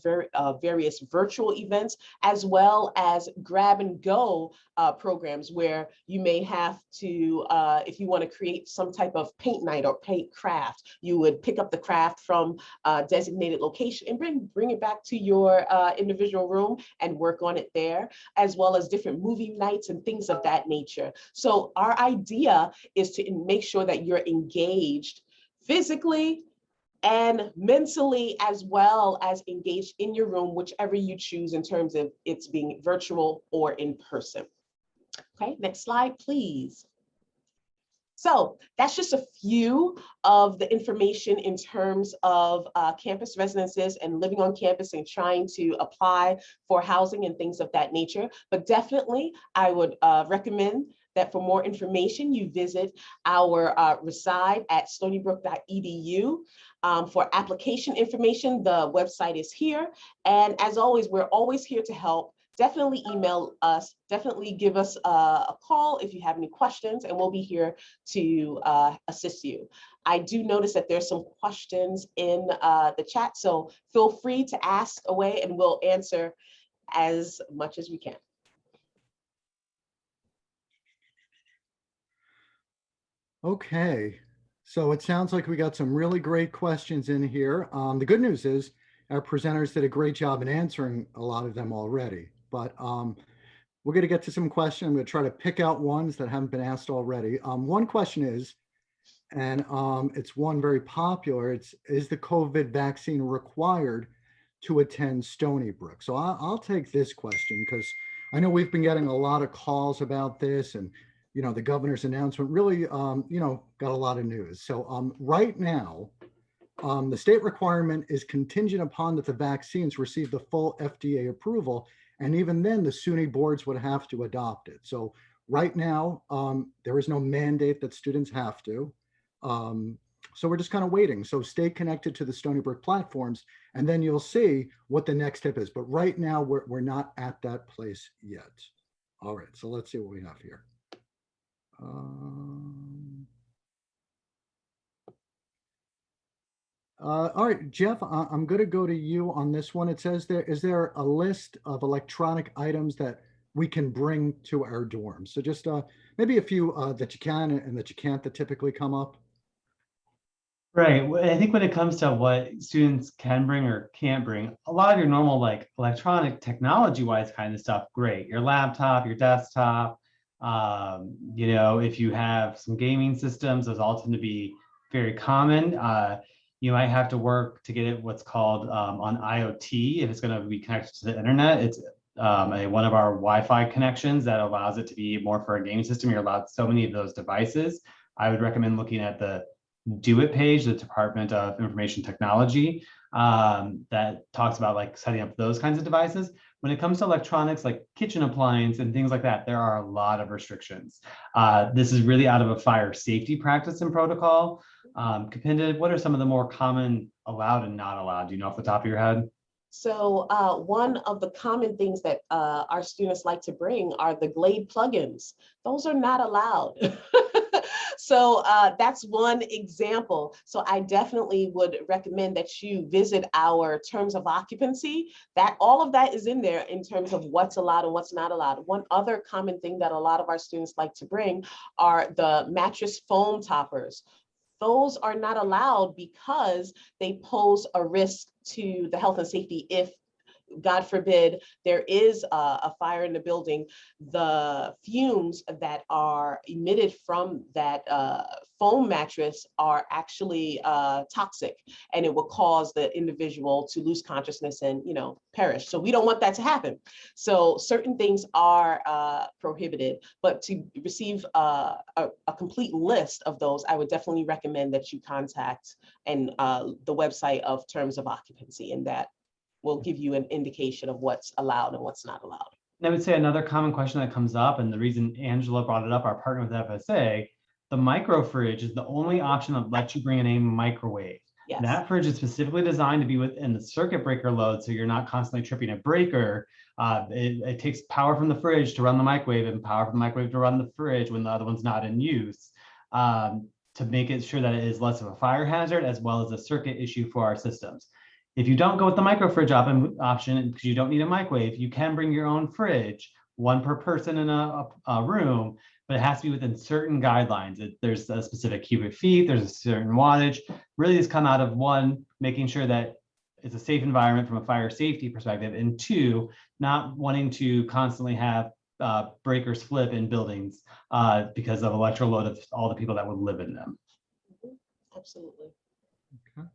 various virtual events, as well as grab and go programs where you may have to, if you want to create some type of paint night or paint craft, you would pick up the craft from a designated location and bring it back to your individual room and work on it there, as well as different movie nights and things of that nature. So our idea is to make sure that you're engaged physically and mentally, as well as engaged in your room, whichever you choose in terms of it's being virtual or in person. Okay, next slide, please. So that's just a few of the information in terms of campus residences and living on campus and trying to apply for housing and things of that nature. But definitely, I would recommend that for more information, you visit our reside at stonybrook.edu. For application information, the website is here. And as always, we're always here to help. Definitely email us, definitely give us a call if you have any questions, and we'll be here to assist you. I do notice that there's some questions in the chat, so feel free to ask away and we'll answer as much as we can. Okay, so it sounds like we got some really great questions in here. The good news is our presenters did a great job in answering a lot of them already, but we're going to get to some questions. I'm going to try to pick out ones that haven't been asked already. One question is, and it's one very popular, is the COVID vaccine required to attend Stony Brook? So I'll take this question because I know we've been getting a lot of calls about this, and the governor's announcement really, got a lot of news. So right now, the state requirement is contingent upon that the vaccines receive the full FDA approval. And even then, the SUNY boards would have to adopt it. So right now, there is no mandate that students have to. So we're just kind of waiting. So stay connected to the Stony Brook platforms, and then you'll see what the next step is. But right now, we're not at that place yet. All right, so let's see what we have here. All right, Jeff, I'm going to go to you on this one. It says is there a list of electronic items that we can bring to our dorms? So just maybe a few that you can and that you can't that typically come up. Right. I think when it comes to what students can bring or can't bring, a lot of your normal like electronic technology-wise kind of stuff, great. Your laptop, your desktop, if you have some gaming systems, those all tend to be very common. You might have to work to get it what's called on IoT if it's going to be connected to the internet. It's one of our Wi-Fi connections that allows it to be more for a gaming system. You're allowed so many of those devices. I would recommend looking at the Do It page, the Department of Information Technology, that talks about like setting up those kinds of devices. When it comes to electronics like kitchen appliance and things like that, there are a lot of restrictions. This is really out of a fire safety practice and protocol. Kapinda, what are some of the more common allowed and not allowed? Do you know off the top of your head? So one of the common things that our students like to bring are the Glade plugins. Those are not allowed. So that's one example. So I definitely would recommend that you visit our terms of occupancy. That all of that is in there in terms of what's allowed and what's not allowed. One other common thing that a lot of our students like to bring are the mattress foam toppers. Those are not allowed because they pose a risk to the health and safety if, God forbid, there is a fire in the building. The fumes that are emitted from that foam mattress are actually toxic, and it will cause the individual to lose consciousness and perish. So we don't want that to happen. So certain things are prohibited, but to receive a complete list of those, I would definitely recommend that you contact the website of Terms of Occupancy, and that will give you an indication of what's allowed and what's not allowed. And I would say another common question that comes up, and the reason Angela brought it up, our partner with FSA, the microfridge is the only option that lets you bring in a microwave. Yes. That fridge is specifically designed to be within the circuit breaker load, so you're not constantly tripping a breaker. It takes power from the fridge to run the microwave and power from the microwave to run the fridge when the other one's not in use. to make it sure that it is less of a fire hazard as well as a circuit issue for our systems. If you don't go with the microfridge option because you don't need a microwave, you can bring your own fridge, one per person in a room, but it has to be within certain guidelines. There's a specific cubic feet, there's a certain wattage. Really, just come out of one, making sure that it's a safe environment from a fire safety perspective, and two, not wanting to constantly have breakers flip in buildings because of electrical load of all the people that would live in them. Absolutely. Okay.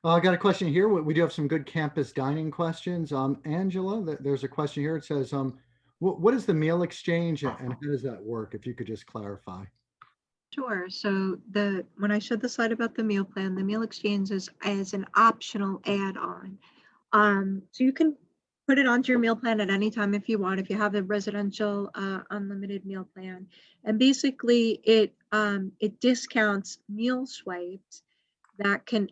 I got a question here. We do have some good campus dining questions. Angela, there's a question here. It says, what is the meal exchange and how does that work? If you could just clarify. Sure. So when I showed the slide about the meal plan, the meal exchange is as an optional add-on. So you can put it onto your meal plan at any time if you want, if you have a residential unlimited meal plan. And basically it discounts meal swipes that can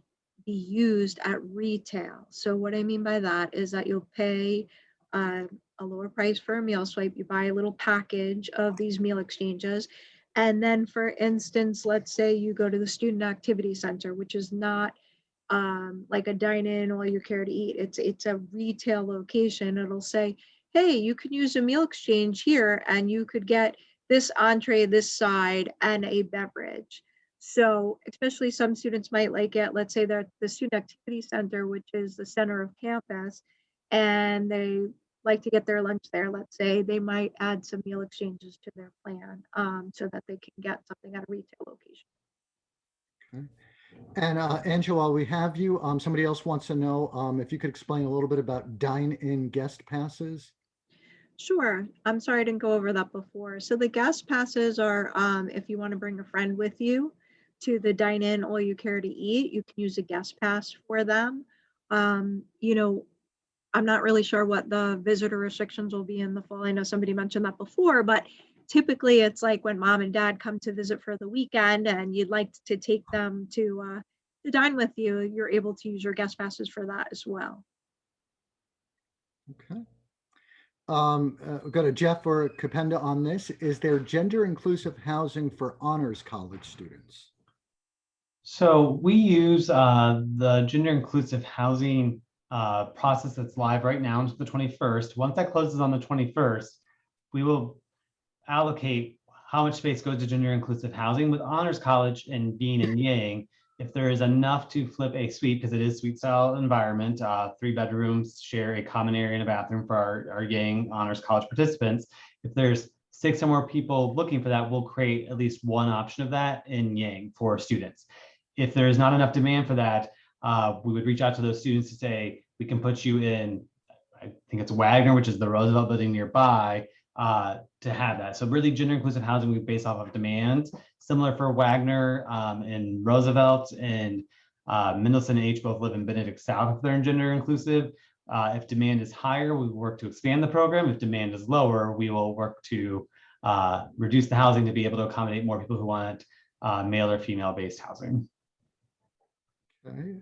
be used at retail. So what I mean by that is that you'll pay a lower price for a meal swipe. You buy a little package of these meal exchanges. And then, for instance, let's say you go to the Student Activity Center, which is not like a dine-in all you care to eat. It's a retail location. It'll say, hey, you can use a meal exchange here and you could get this entree, this side, and a beverage. So especially some students might like it. Let's say they're at the Student Activity Center, which is the center of campus, and they like to get their lunch there. Let's say they might add some meal exchanges to their plan so that they can get something at a retail location. Okay. And Angela, while we have you, somebody else wants to know if you could explain a little bit about dine-in guest passes. Sure. I'm sorry I didn't go over that before. So the guest passes are if you want to bring a friend with you to the dine-in all you care to eat, you can use a guest pass for them. I'm not really sure what the visitor restrictions will be in the fall. I know somebody mentioned that before, but typically it's like when mom and dad come to visit for the weekend and you'd like to take them to dine with you, you're able to use your guest passes for that as well. Okay. We've got a Jeff or a Kapenda on this. Is there gender inclusive housing for honors college students? So we use the gender inclusive housing process that's live right now until the 21st. Once that closes on the 21st, we will allocate how much space goes to gender inclusive housing. With honors college and being in Yang, if there is enough to flip a suite, because it is suite style environment, 3 bedrooms share a common area and a bathroom for our Yang honors college participants. If there's 6 or more people looking for that, we'll create at least one option of that in Yang for students. If there is not enough demand for that, we would reach out to those students to say, we can put you in, I think it's Wagner, which is the Roosevelt building nearby, to have that. So really gender inclusive housing we base off of demand, similar for Wagner and Roosevelt, and Mendelson and H both live in Benedict South if they're in gender inclusive. If demand is higher, we work to expand the program. If demand is lower, we will work to reduce the housing to be able to accommodate more people who want male or female based housing. Okay.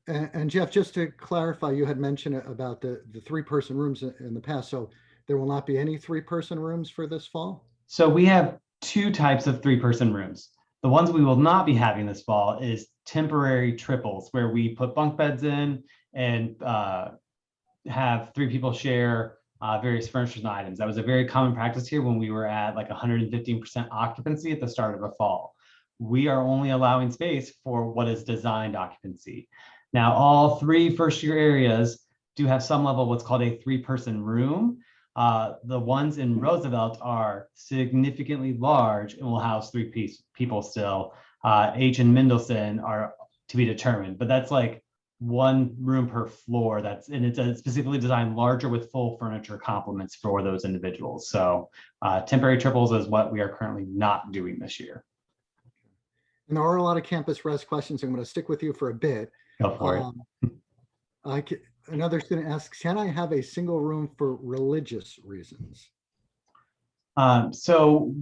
And Jeff, just to clarify, you had mentioned about the 3-person rooms in the past. So there will not be any 3-person rooms for this fall? So we have 2 types of 3-person rooms. The ones we will not be having this fall is temporary triples, where we put bunk beds in and have 3 people share various furniture and items. That was a very common practice here when we were at like 115% occupancy at the start of the fall. We are only allowing space for what is designed occupancy. Now, all 3 first-year areas do have some level of what's called a 3-person room. The ones in Roosevelt are significantly large and will house 3 people still. H and Mendelson are to be determined, but that's like 1 room per floor. And it's specifically designed larger with full furniture complements for those individuals. So temporary triples is what we are currently not doing this year. And there are a lot of campus res questions. I'm going to stick with you for a bit. Go for it. Another student asks, can I have a single room for religious reasons? So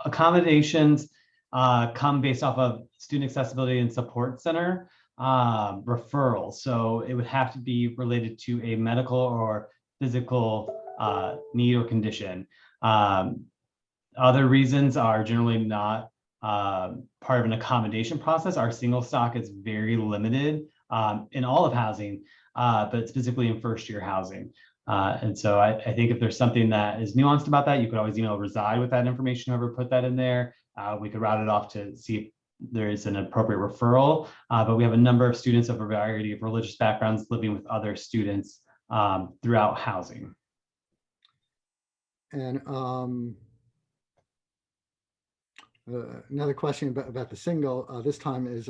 accommodations come based off of Student Accessibility and Support Center referrals. So it would have to be related to a medical or physical need or condition. Other reasons are generally not part of an accommodation process. Our single stock is very limited in all of housing, but specifically in first year housing. And so I think if there's something that is nuanced about that, you could always email reside with that information, whoever put that in there. We could route it off to see if there is an appropriate referral, but we have a number of students of a variety of religious backgrounds living with other students throughout housing. And another question about the single this time is,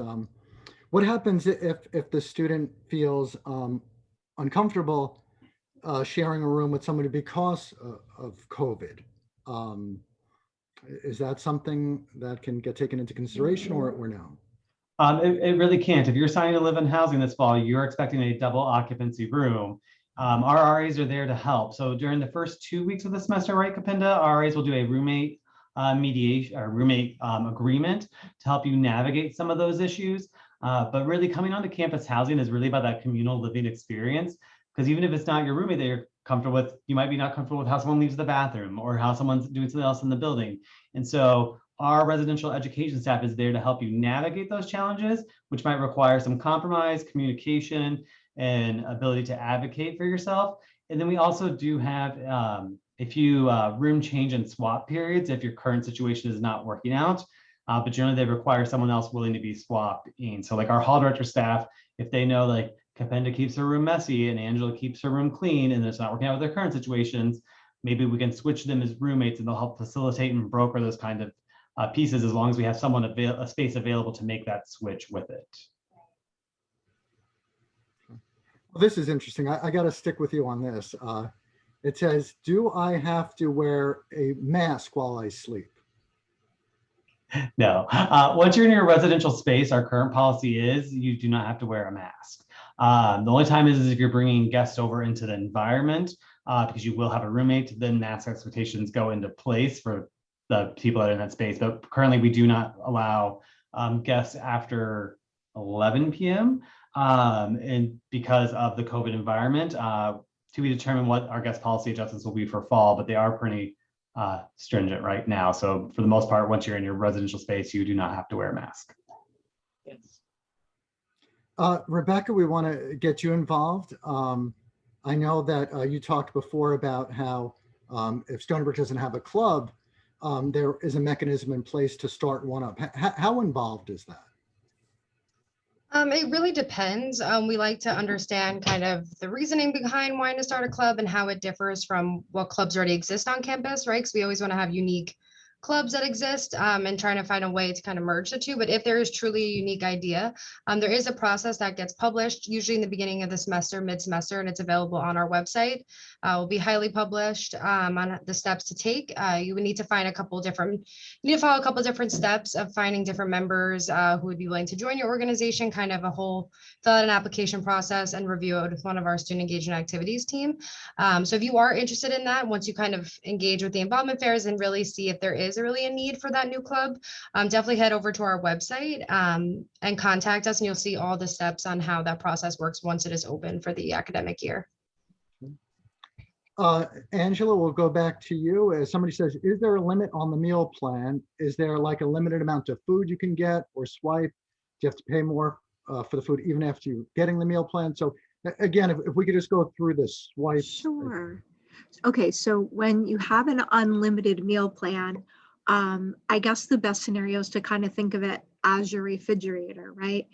what happens if the student feels uncomfortable sharing a room with somebody because of COVID? Is that something that can get taken into consideration or no? It really can't. If you're signing to live in housing this fall, you're expecting a double occupancy room. Our RAs are there to help. So during the first 2 weeks of the semester, right, Kapinda, RAs will do a roommate mediation or roommate agreement to help you navigate some of those issues. But really coming onto campus housing is really about that communal living experience. Because even if it's not your roommate that you're comfortable with, you might be not comfortable with how someone leaves the bathroom or how someone's doing something else in the building. And so our residential education staff is there to help you navigate those challenges, which might require some compromise, communication, and ability to advocate for yourself. And then we also do have a few room change and swap periods if your current situation is not working out. But generally they require someone else willing to be swapped in. So like our hall director staff, if they know like Kapenda keeps her room messy and Angela keeps her room clean and it's not working out with their current situations, maybe we can switch them as roommates and they'll help facilitate and broker those kind of pieces as long as we have someone a space available to make that switch with it. Well, this is interesting. I got to stick with you on this. It says, do I have to wear a mask while I sleep? No. Once you're in your residential space, our current policy is you do not have to wear a mask. The only time is if you're bringing guests over into the environment, because you will have a roommate, then mask expectations go into place for the people that are in that space. But currently we do not allow guests after 11 p.m. And because of the COVID environment, to be determined what our guest policy adjustments will be for fall, but they are pretty stringent right now. So for the most part, once you're in your residential space, you do not have to wear a mask. Yes. Rebecca, we want to get you involved. I know that you talked before about how if Stony Brook doesn't have a club, there is a mechanism in place to start one up. How involved is that? It really depends. We like to understand kind of the reasoning behind wanting to start a club and how it differs from what clubs already exist on campus, right? Because we always want to have unique clubs that exist and trying to find a way to kind of merge the two. But if there is truly a unique idea, there is a process that gets published usually in the beginning of the semester, mid-semester, and it's available on our website. Will be highly published on the steps to take. You would need to find you need to follow a couple different steps of finding different members who would be willing to join your organization, kind of a whole fill out an application process and review it with one of our student engagement activities team. So if you are interested in that, once you kind of engage with the involvement fairs and really see if there is really a need for that new club, definitely head over to our website and contact us, and you'll see all the steps on how that process works once it is open for the academic year. Angela, we'll go back to you. As somebody says, is there a limit on the meal plan? Is there like a limited amount of food you can get or swipe? Do you have to pay more for the food even after you getting the meal plan? So again, if we could just go through this swipe. Sure. Okay, so when you have an unlimited meal plan, I guess the best scenario is to kind of think of it as your refrigerator, right?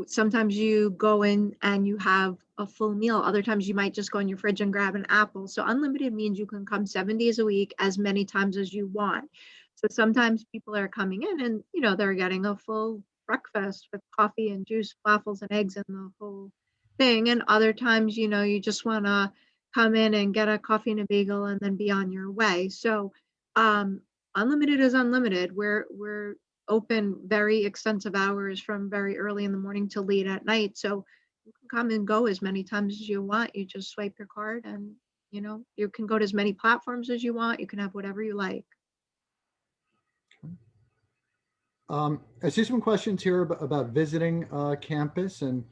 Sometimes you go in and you have a full meal. Other times you might just go in your fridge and grab an apple. So unlimited means you can come 7 days a week, as many times as you want. So sometimes people are coming in and, they're getting a full breakfast with coffee and juice, waffles and eggs and the whole thing. And other times, you just want to come in and get a coffee and a bagel and then be on your way. So unlimited is unlimited. We're open very extensive hours from very early in the morning to late at night. So you can come and go as many times as you want. You just swipe your card and, you can go to as many platforms as you want. You can have whatever you like. I see some questions here about visiting campus, and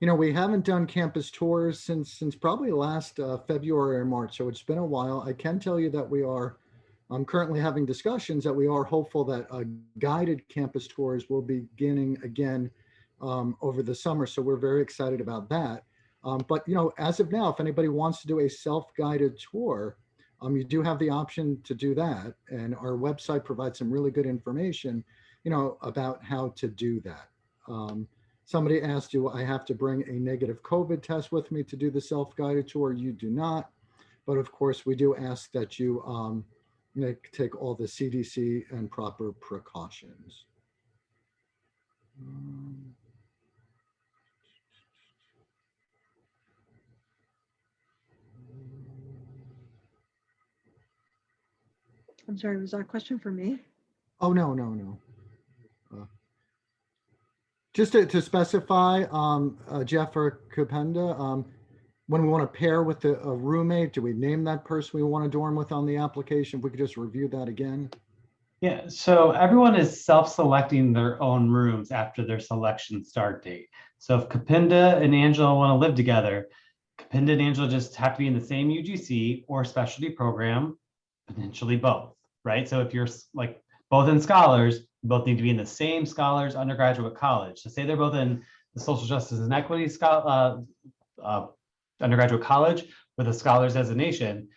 we haven't done campus tours since probably last February or March, so it's been a while. I can tell you that we are I'm currently having discussions that we are hopeful that guided campus tours will be beginning again over the summer. So we're very excited about that. But as of now, if anybody wants to do a self-guided tour, you do have the option to do that. And our website provides some really good information, about how to do that. Somebody asked, do I have to bring a negative COVID test with me to do the self-guided tour? You do not. But of course, we do ask that you take all the CDC and proper precautions. I'm sorry, was that a question for me? Oh, no. Just to specify, Jeff or Kupenda, when we want to pair with a roommate, do we name that person we want to dorm with on the application? If we could just review that again. Yeah, so everyone is self-selecting their own rooms after their selection start date. So if Kapinda and Angela want to live together, Kapinda and Angela just have to be in the same UGC or specialty program, potentially both, right? So if you're like both in scholars, you both need to be in the same scholars undergraduate college. So say they're both in the social justice and equity undergraduate college with a scholars designation.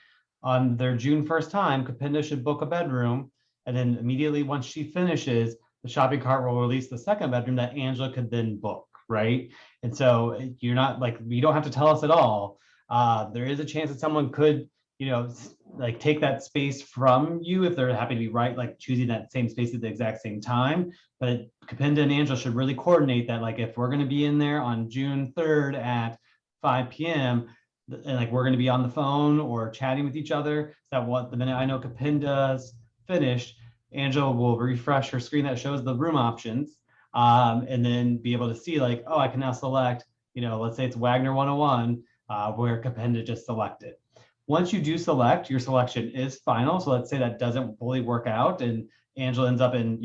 On their June 1st time, Kapinda should book a bedroom. And then immediately once she finishes, the shopping cart will release the second bedroom that Angela could then book, right? And so you're not like, you don't have to tell us at all. There is a chance that someone could, like take that space from you if they're happy to be right, like choosing that same space at the exact same time. But Kapinda and Angela should really coordinate that. Like if we're going to be in there on June 3rd at 5 p.m., and like we're going to be on the phone or chatting with each other, so that the minute I know Kapinda's finished, Angela will refresh her screen that shows the room options, and then be able to see like, oh, I can now select, let's say it's Wagner 101, where Kapinda just selected. Once you do select, your selection is final. So let's say that doesn't fully work out and Angela ends up in,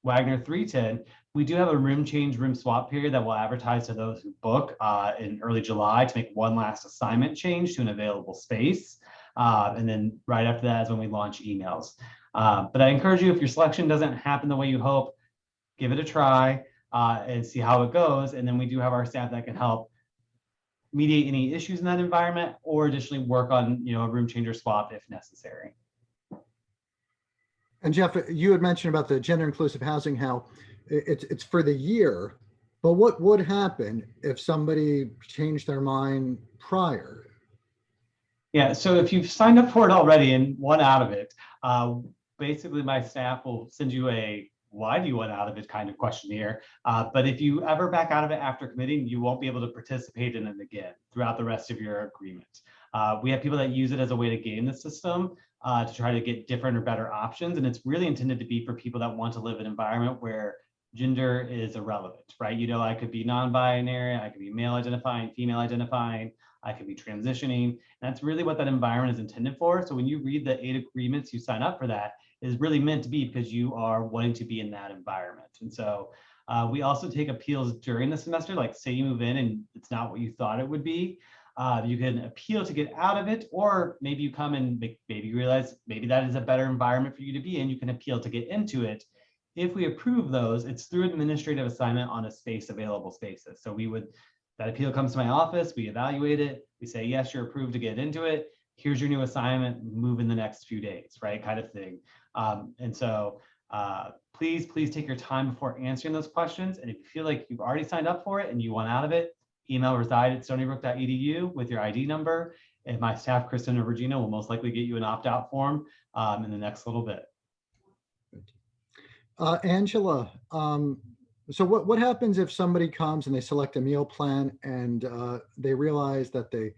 Wagner 310. We do have a room change, room swap period that we'll advertise to those who book in early July to make one last assignment change to an available space. And then right after that is when we launch emails. But I encourage you, if your selection doesn't happen the way you hope, give it a try and see how it goes. And then we do have our staff that can help mediate any issues in that environment or additionally work on, a room change or swap if necessary. And Jeff, you had mentioned about the gender inclusive housing, how it's for the year, but what would happen if somebody changed their mind prior? Yeah, so if you've signed up for it already and want out of it, basically my staff will send you a why do you want out of it kind of questionnaire. But if you ever back out of it after committing, you won't be able to participate in it again throughout the rest of your agreement. We have people that use it as a way to game the system to try to get different or better options. And it's really intended to be for people that want to live in an environment where gender is irrelevant, right? I could be non-binary, I could be male identifying, female identifying, I could be transitioning. And that's really what that environment is intended for. So when you read the 8 agreements, you sign up for that, is really meant to be because you are wanting to be in that environment. And so we also take appeals during the semester, like say you move in and it's not what you thought it would be. You can appeal to get out of it, or maybe you come and maybe you realize maybe that is a better environment for you to be in. You can appeal to get into it. If we approve those, it's through administrative assignment on a space available spaces. So that appeal comes to my office, we evaluate it, we say, yes, you're approved to get into it. Here's your new assignment, move in the next few days, right? Kind of thing. And so please take your time before answering those questions. And if you feel like you've already signed up for it and you want out of it, email reside@stonybrook.edu with your ID number. And my staff, Kristen or Regina, will most likely get you an opt-out form in the next little bit. Angela, so what happens if somebody comes and they select a meal plan and they realize that they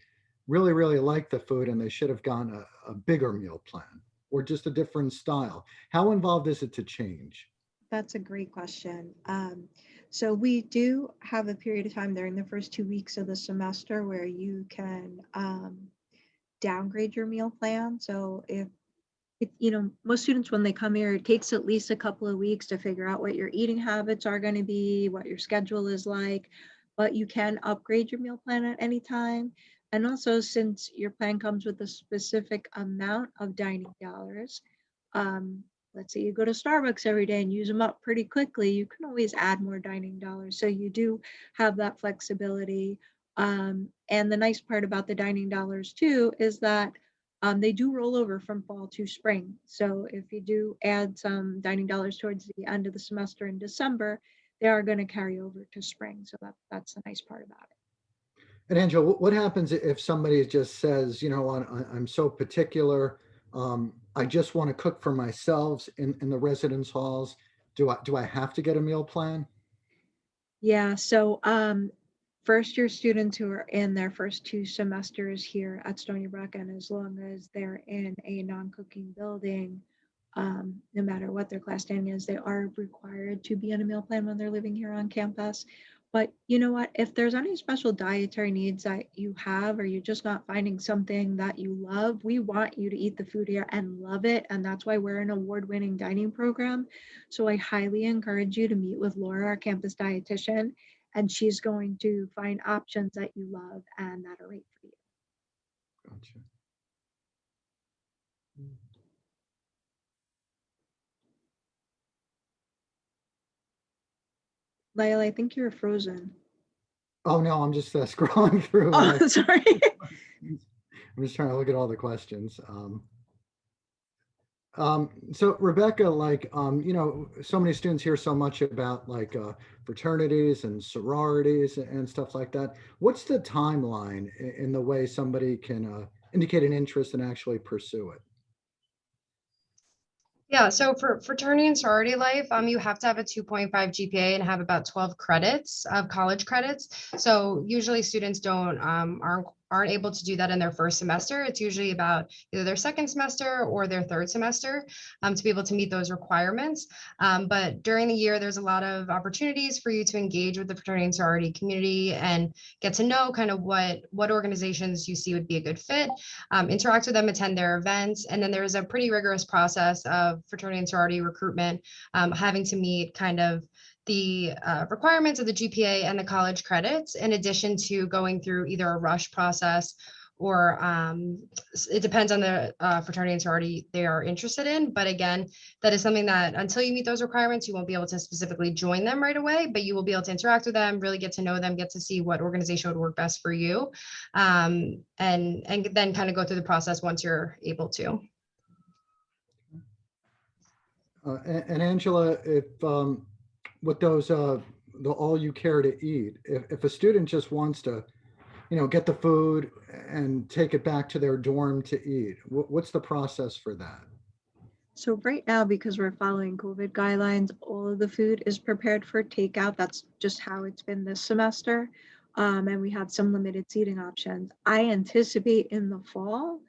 really, really like the food and they should have gone a bigger meal plan or just a different style? How involved is it to change? That's a great question. So we do have a period of time during the first 2 weeks of the semester where you can downgrade your meal plan. So if most students, when they come here, it takes at least a couple of weeks to figure out what your eating habits are going to be, what your schedule is like, but you can upgrade your meal plan at any time. And also, since your plan comes with a specific amount of dining dollars, let's say you go to Starbucks every day and use them up pretty quickly, you can always add more dining dollars. So you do have that flexibility. And the nice part about the dining dollars too is that they do roll over from fall to spring. So if you do add some dining dollars towards the end of the semester in December, they are going to carry over to spring. So that's the nice part about it. And Angela, what happens if somebody just says, you know, I'm so particular, I just want to cook for myself in the residence halls. Do I have to get a meal plan? Yeah, so first year students who are in their first 2 semesters here at Stony Brook, and as long as they're in a non-cooking building, no matter what their class standing is, they are required to be on a meal plan when they're living here on campus. But you know what? If there's any special dietary needs that you have, or you're just not finding something that you love, we want you to eat the food here and love it. And that's why we're an award-winning dining program. So I highly encourage you to meet with Laura, our campus dietitian, and she's going to find options that you love and that are right for you. Gotcha. Lyle, I think you're frozen. Oh, no, I'm just scrolling through. Oh, sorry. I'm just trying to look at all the questions. So Rebecca, like, you know, so many students hear so much about like fraternities and sororities and stuff like that. What's the timeline in the way somebody can indicate an interest and actually pursue it? Yeah, so for fraternity and sorority life, you have to have a 2.5 GPA and have about 12 credits of college credits. So usually students aren't able to do that in their first semester. It's usually about either their second semester or their third semester to be able to meet those requirements. But during the year, there's a lot of opportunities for you to engage with the fraternity and sorority community and get to know kind of what organizations you see would be a good fit, interact with them, attend their events. And then there's a pretty rigorous process of fraternity and sorority recruitment, having to meet kind of the requirements of the GPA and the college credits, in addition to going through either a rush process or it depends on the fraternity and sorority they are interested in. But again, that is something that until you meet those requirements, you won't be able to specifically join them right away, but you will be able to interact with them, really get to know them, get to see what organization would work best for you, and then kind of go through the process once you're able to. And Angela, if with those the all you care to eat, if a student just wants to, you know, get the food and take it back to their dorm to eat, what's the process for that? So right now, because we're following COVID guidelines, all of the food is prepared for takeout. That's just how it's been this semester. And we have some limited seating options. I anticipate in the fall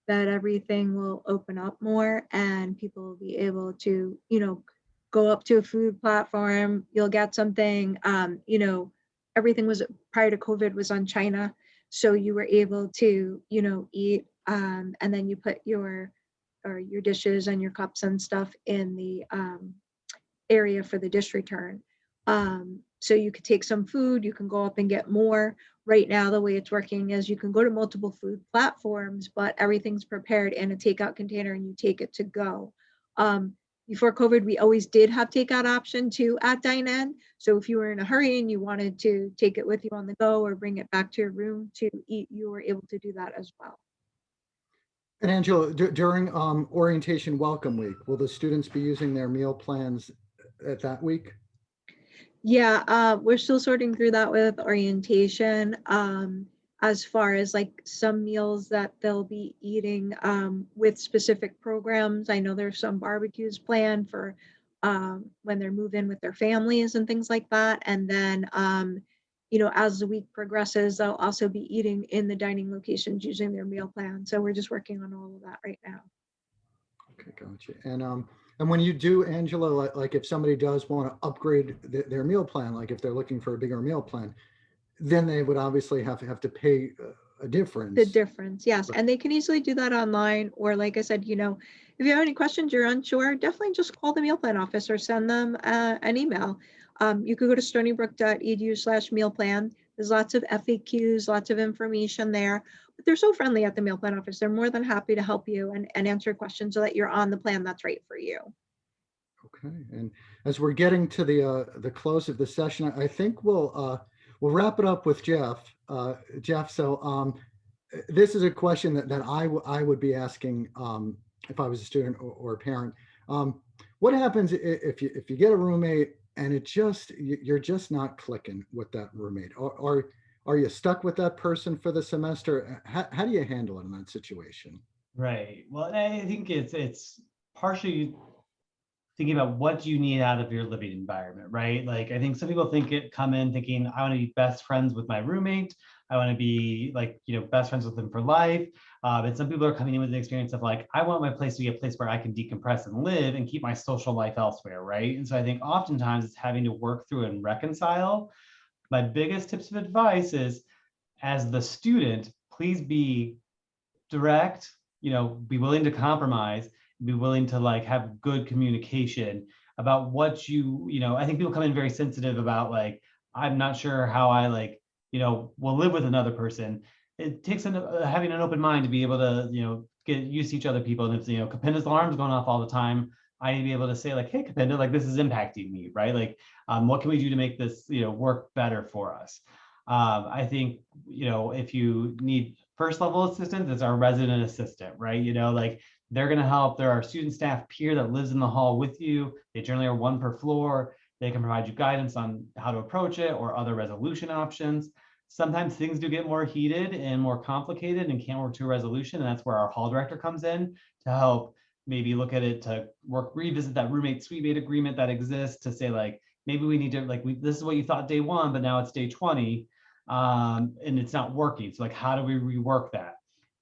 that everything will open up more and people will be able to, you know, go up to a food platform, you'll get something, you know, everything was prior to COVID was on China. So you were able to, you know, eat, and then you put your dishes and your cups and stuff in the area for the dish return. So you could take some food, you can go up and get more. Right now, the way it's working is you can go to multiple food platforms, but everything's prepared in a takeout container and you take it to go. Before COVID, we always did have takeout option too at Dine. So if you were in a hurry and you wanted to take it with you on the go or bring it back to your room to eat, you were able to do that as well. And Angela, during orientation welcome week, will the students be using their meal plans at that week? Yeah, we're still sorting through that with orientation. As far as like some meals that they'll be eating with specific programs. I know there's some barbecues planned for when they're moving with their families and things like that. And then, you know, as the week progresses, they'll also be eating in the dining locations using their meal plan. So we're just working on all of that right now. Okay, gotcha. And when you do, Angela, like if somebody does want to upgrade their meal plan, like if they're looking for a bigger meal plan, then they would obviously have to pay a difference. The difference, yes. Right. And they can easily do that online, or like I said, you know, if you have any questions, you're unsure, definitely just call the meal plan office or send them an email. You could go to stonybrook.edu/meal plan. There's lots of FAQs, lots of information there, but they're so friendly at the meal plan office. They're more than happy to help you and answer questions so that you're on the plan that's right for you. Okay, and as we're getting to the close of the session, I think we'll wrap it up with Jeff. Jeff, so this is a question that I would be asking if I was a student or a parent. What happens if you get a roommate and you're just not clicking with that roommate, or are you stuck with that person for the semester? How do you handle it in that situation? Right. Well, I think it's partially thinking about what you need out of your living environment, right? Like, I think some people come in thinking, I want to be best friends with my roommate. I want to be like, best friends with them for life. And some people are coming in with an experience of like, I want my place to be a place where I can decompress and live and keep my social life elsewhere, right? And so I think oftentimes it's having to work through and reconcile. My biggest tips of advice is, as the student, please be direct, be willing to compromise, be willing to like have good communication about what I think people come in very sensitive about like, I'm not sure how I like, will live with another person. It takes having an open mind to be able to, get used to each other people. And if, Kapinda's alarm's going off all the time, I need to be able to say like, hey, Kapinda, like this is impacting me, right? Like, what can we do to make this, work better for us? I think, if you need first level assistance, it's our resident assistant, right? Like they're going to help. There are student staff peer that lives in the hall with you. They generally are one per floor. They can provide you guidance on how to approach it or other resolution options. Sometimes things do get more heated and more complicated and can't work to a resolution. And that's where our hall director comes in to help maybe look at it, to revisit that roommate suite mate agreement that exists, to say like, maybe we need to this is what you thought day 1, but now it's day 20. And it's not working. So like, how do we rework that?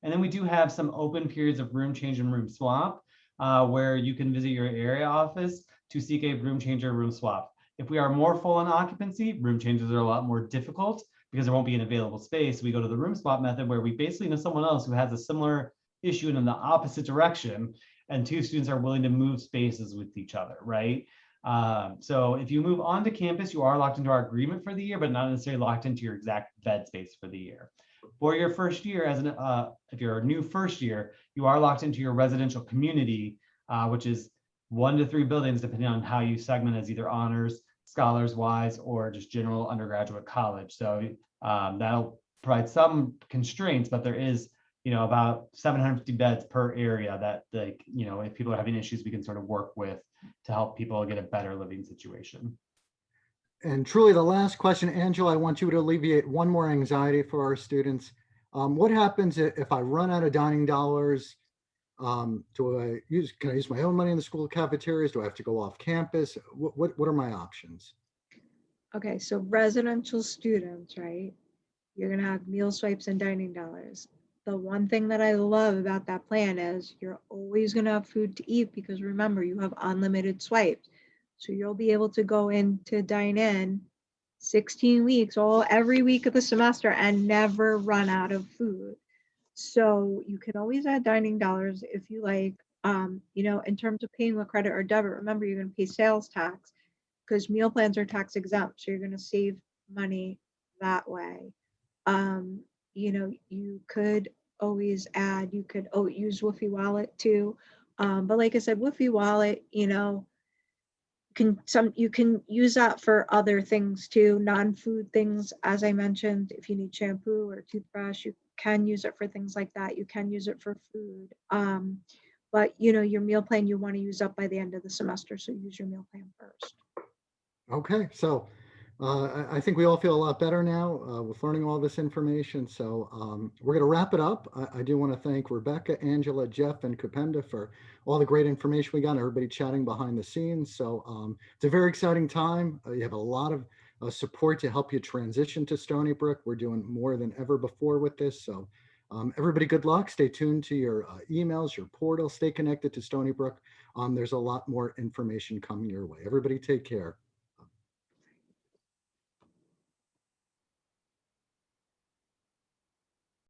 And then we do have some open periods of room change and room swap, where you can visit your area office to seek a room change or room swap. If we are more full in occupancy, room changes are a lot more difficult because there won't be an available space. We go to the room swap method where we basically know someone else who has a similar issue in the opposite direction, and 2 students are willing to move spaces with each other, right? So if you move onto campus, you are locked into our agreement for the year, but not necessarily locked into your exact bed space for the year. For your first year, if you're a new first year, you are locked into your residential community, which is 1 to 3 buildings, depending on how you segment as either honors, scholars wise, or just general undergraduate college. So that'll provide some constraints, but there is, about 750 beds per area that, like, if people are having issues, we can sort of work with to help people get a better living situation. And truly the last question, Angela, I want you to alleviate one more anxiety for our students. What happens if I run out of dining dollars? Can I use my own money in the school cafeterias? Do I have to go off campus? What are my options? Okay, so residential students, right? You're gonna have meal swipes and dining dollars. The one thing that I love about that plan is you're always gonna have food to eat, because remember, you have unlimited swipes. So you'll be able to go in to dine in 16 weeks, every week of the semester, and never run out of food. So you can always add dining dollars if you like. In terms of paying with credit or debit, remember you're gonna pay sales tax because meal plans are tax exempt. So you're gonna save money that way. You could always add, you could use Woofy Wallet too. But like I said, Woofy Wallet, you can use that for other things too, non-food things. As I mentioned, if you need shampoo or toothbrush, you can use it for things like that. You can use it for food. But your meal plan you want to use up by the end of the semester, so use your meal plan first. Okay, so I think we all feel a lot better now with learning all this information. So we're going to wrap it up. I do want to thank Rebecca, Angela, Jeff, and Kapenda for all the great information we got, and everybody chatting behind the scenes. So it's a very exciting time. You have a lot of support to help you transition to Stony Brook. We're doing more than ever before with this. So everybody, good luck. Stay tuned to your emails, your portal. Stay connected to Stony Brook. There's a lot more information coming your way. Everybody take care.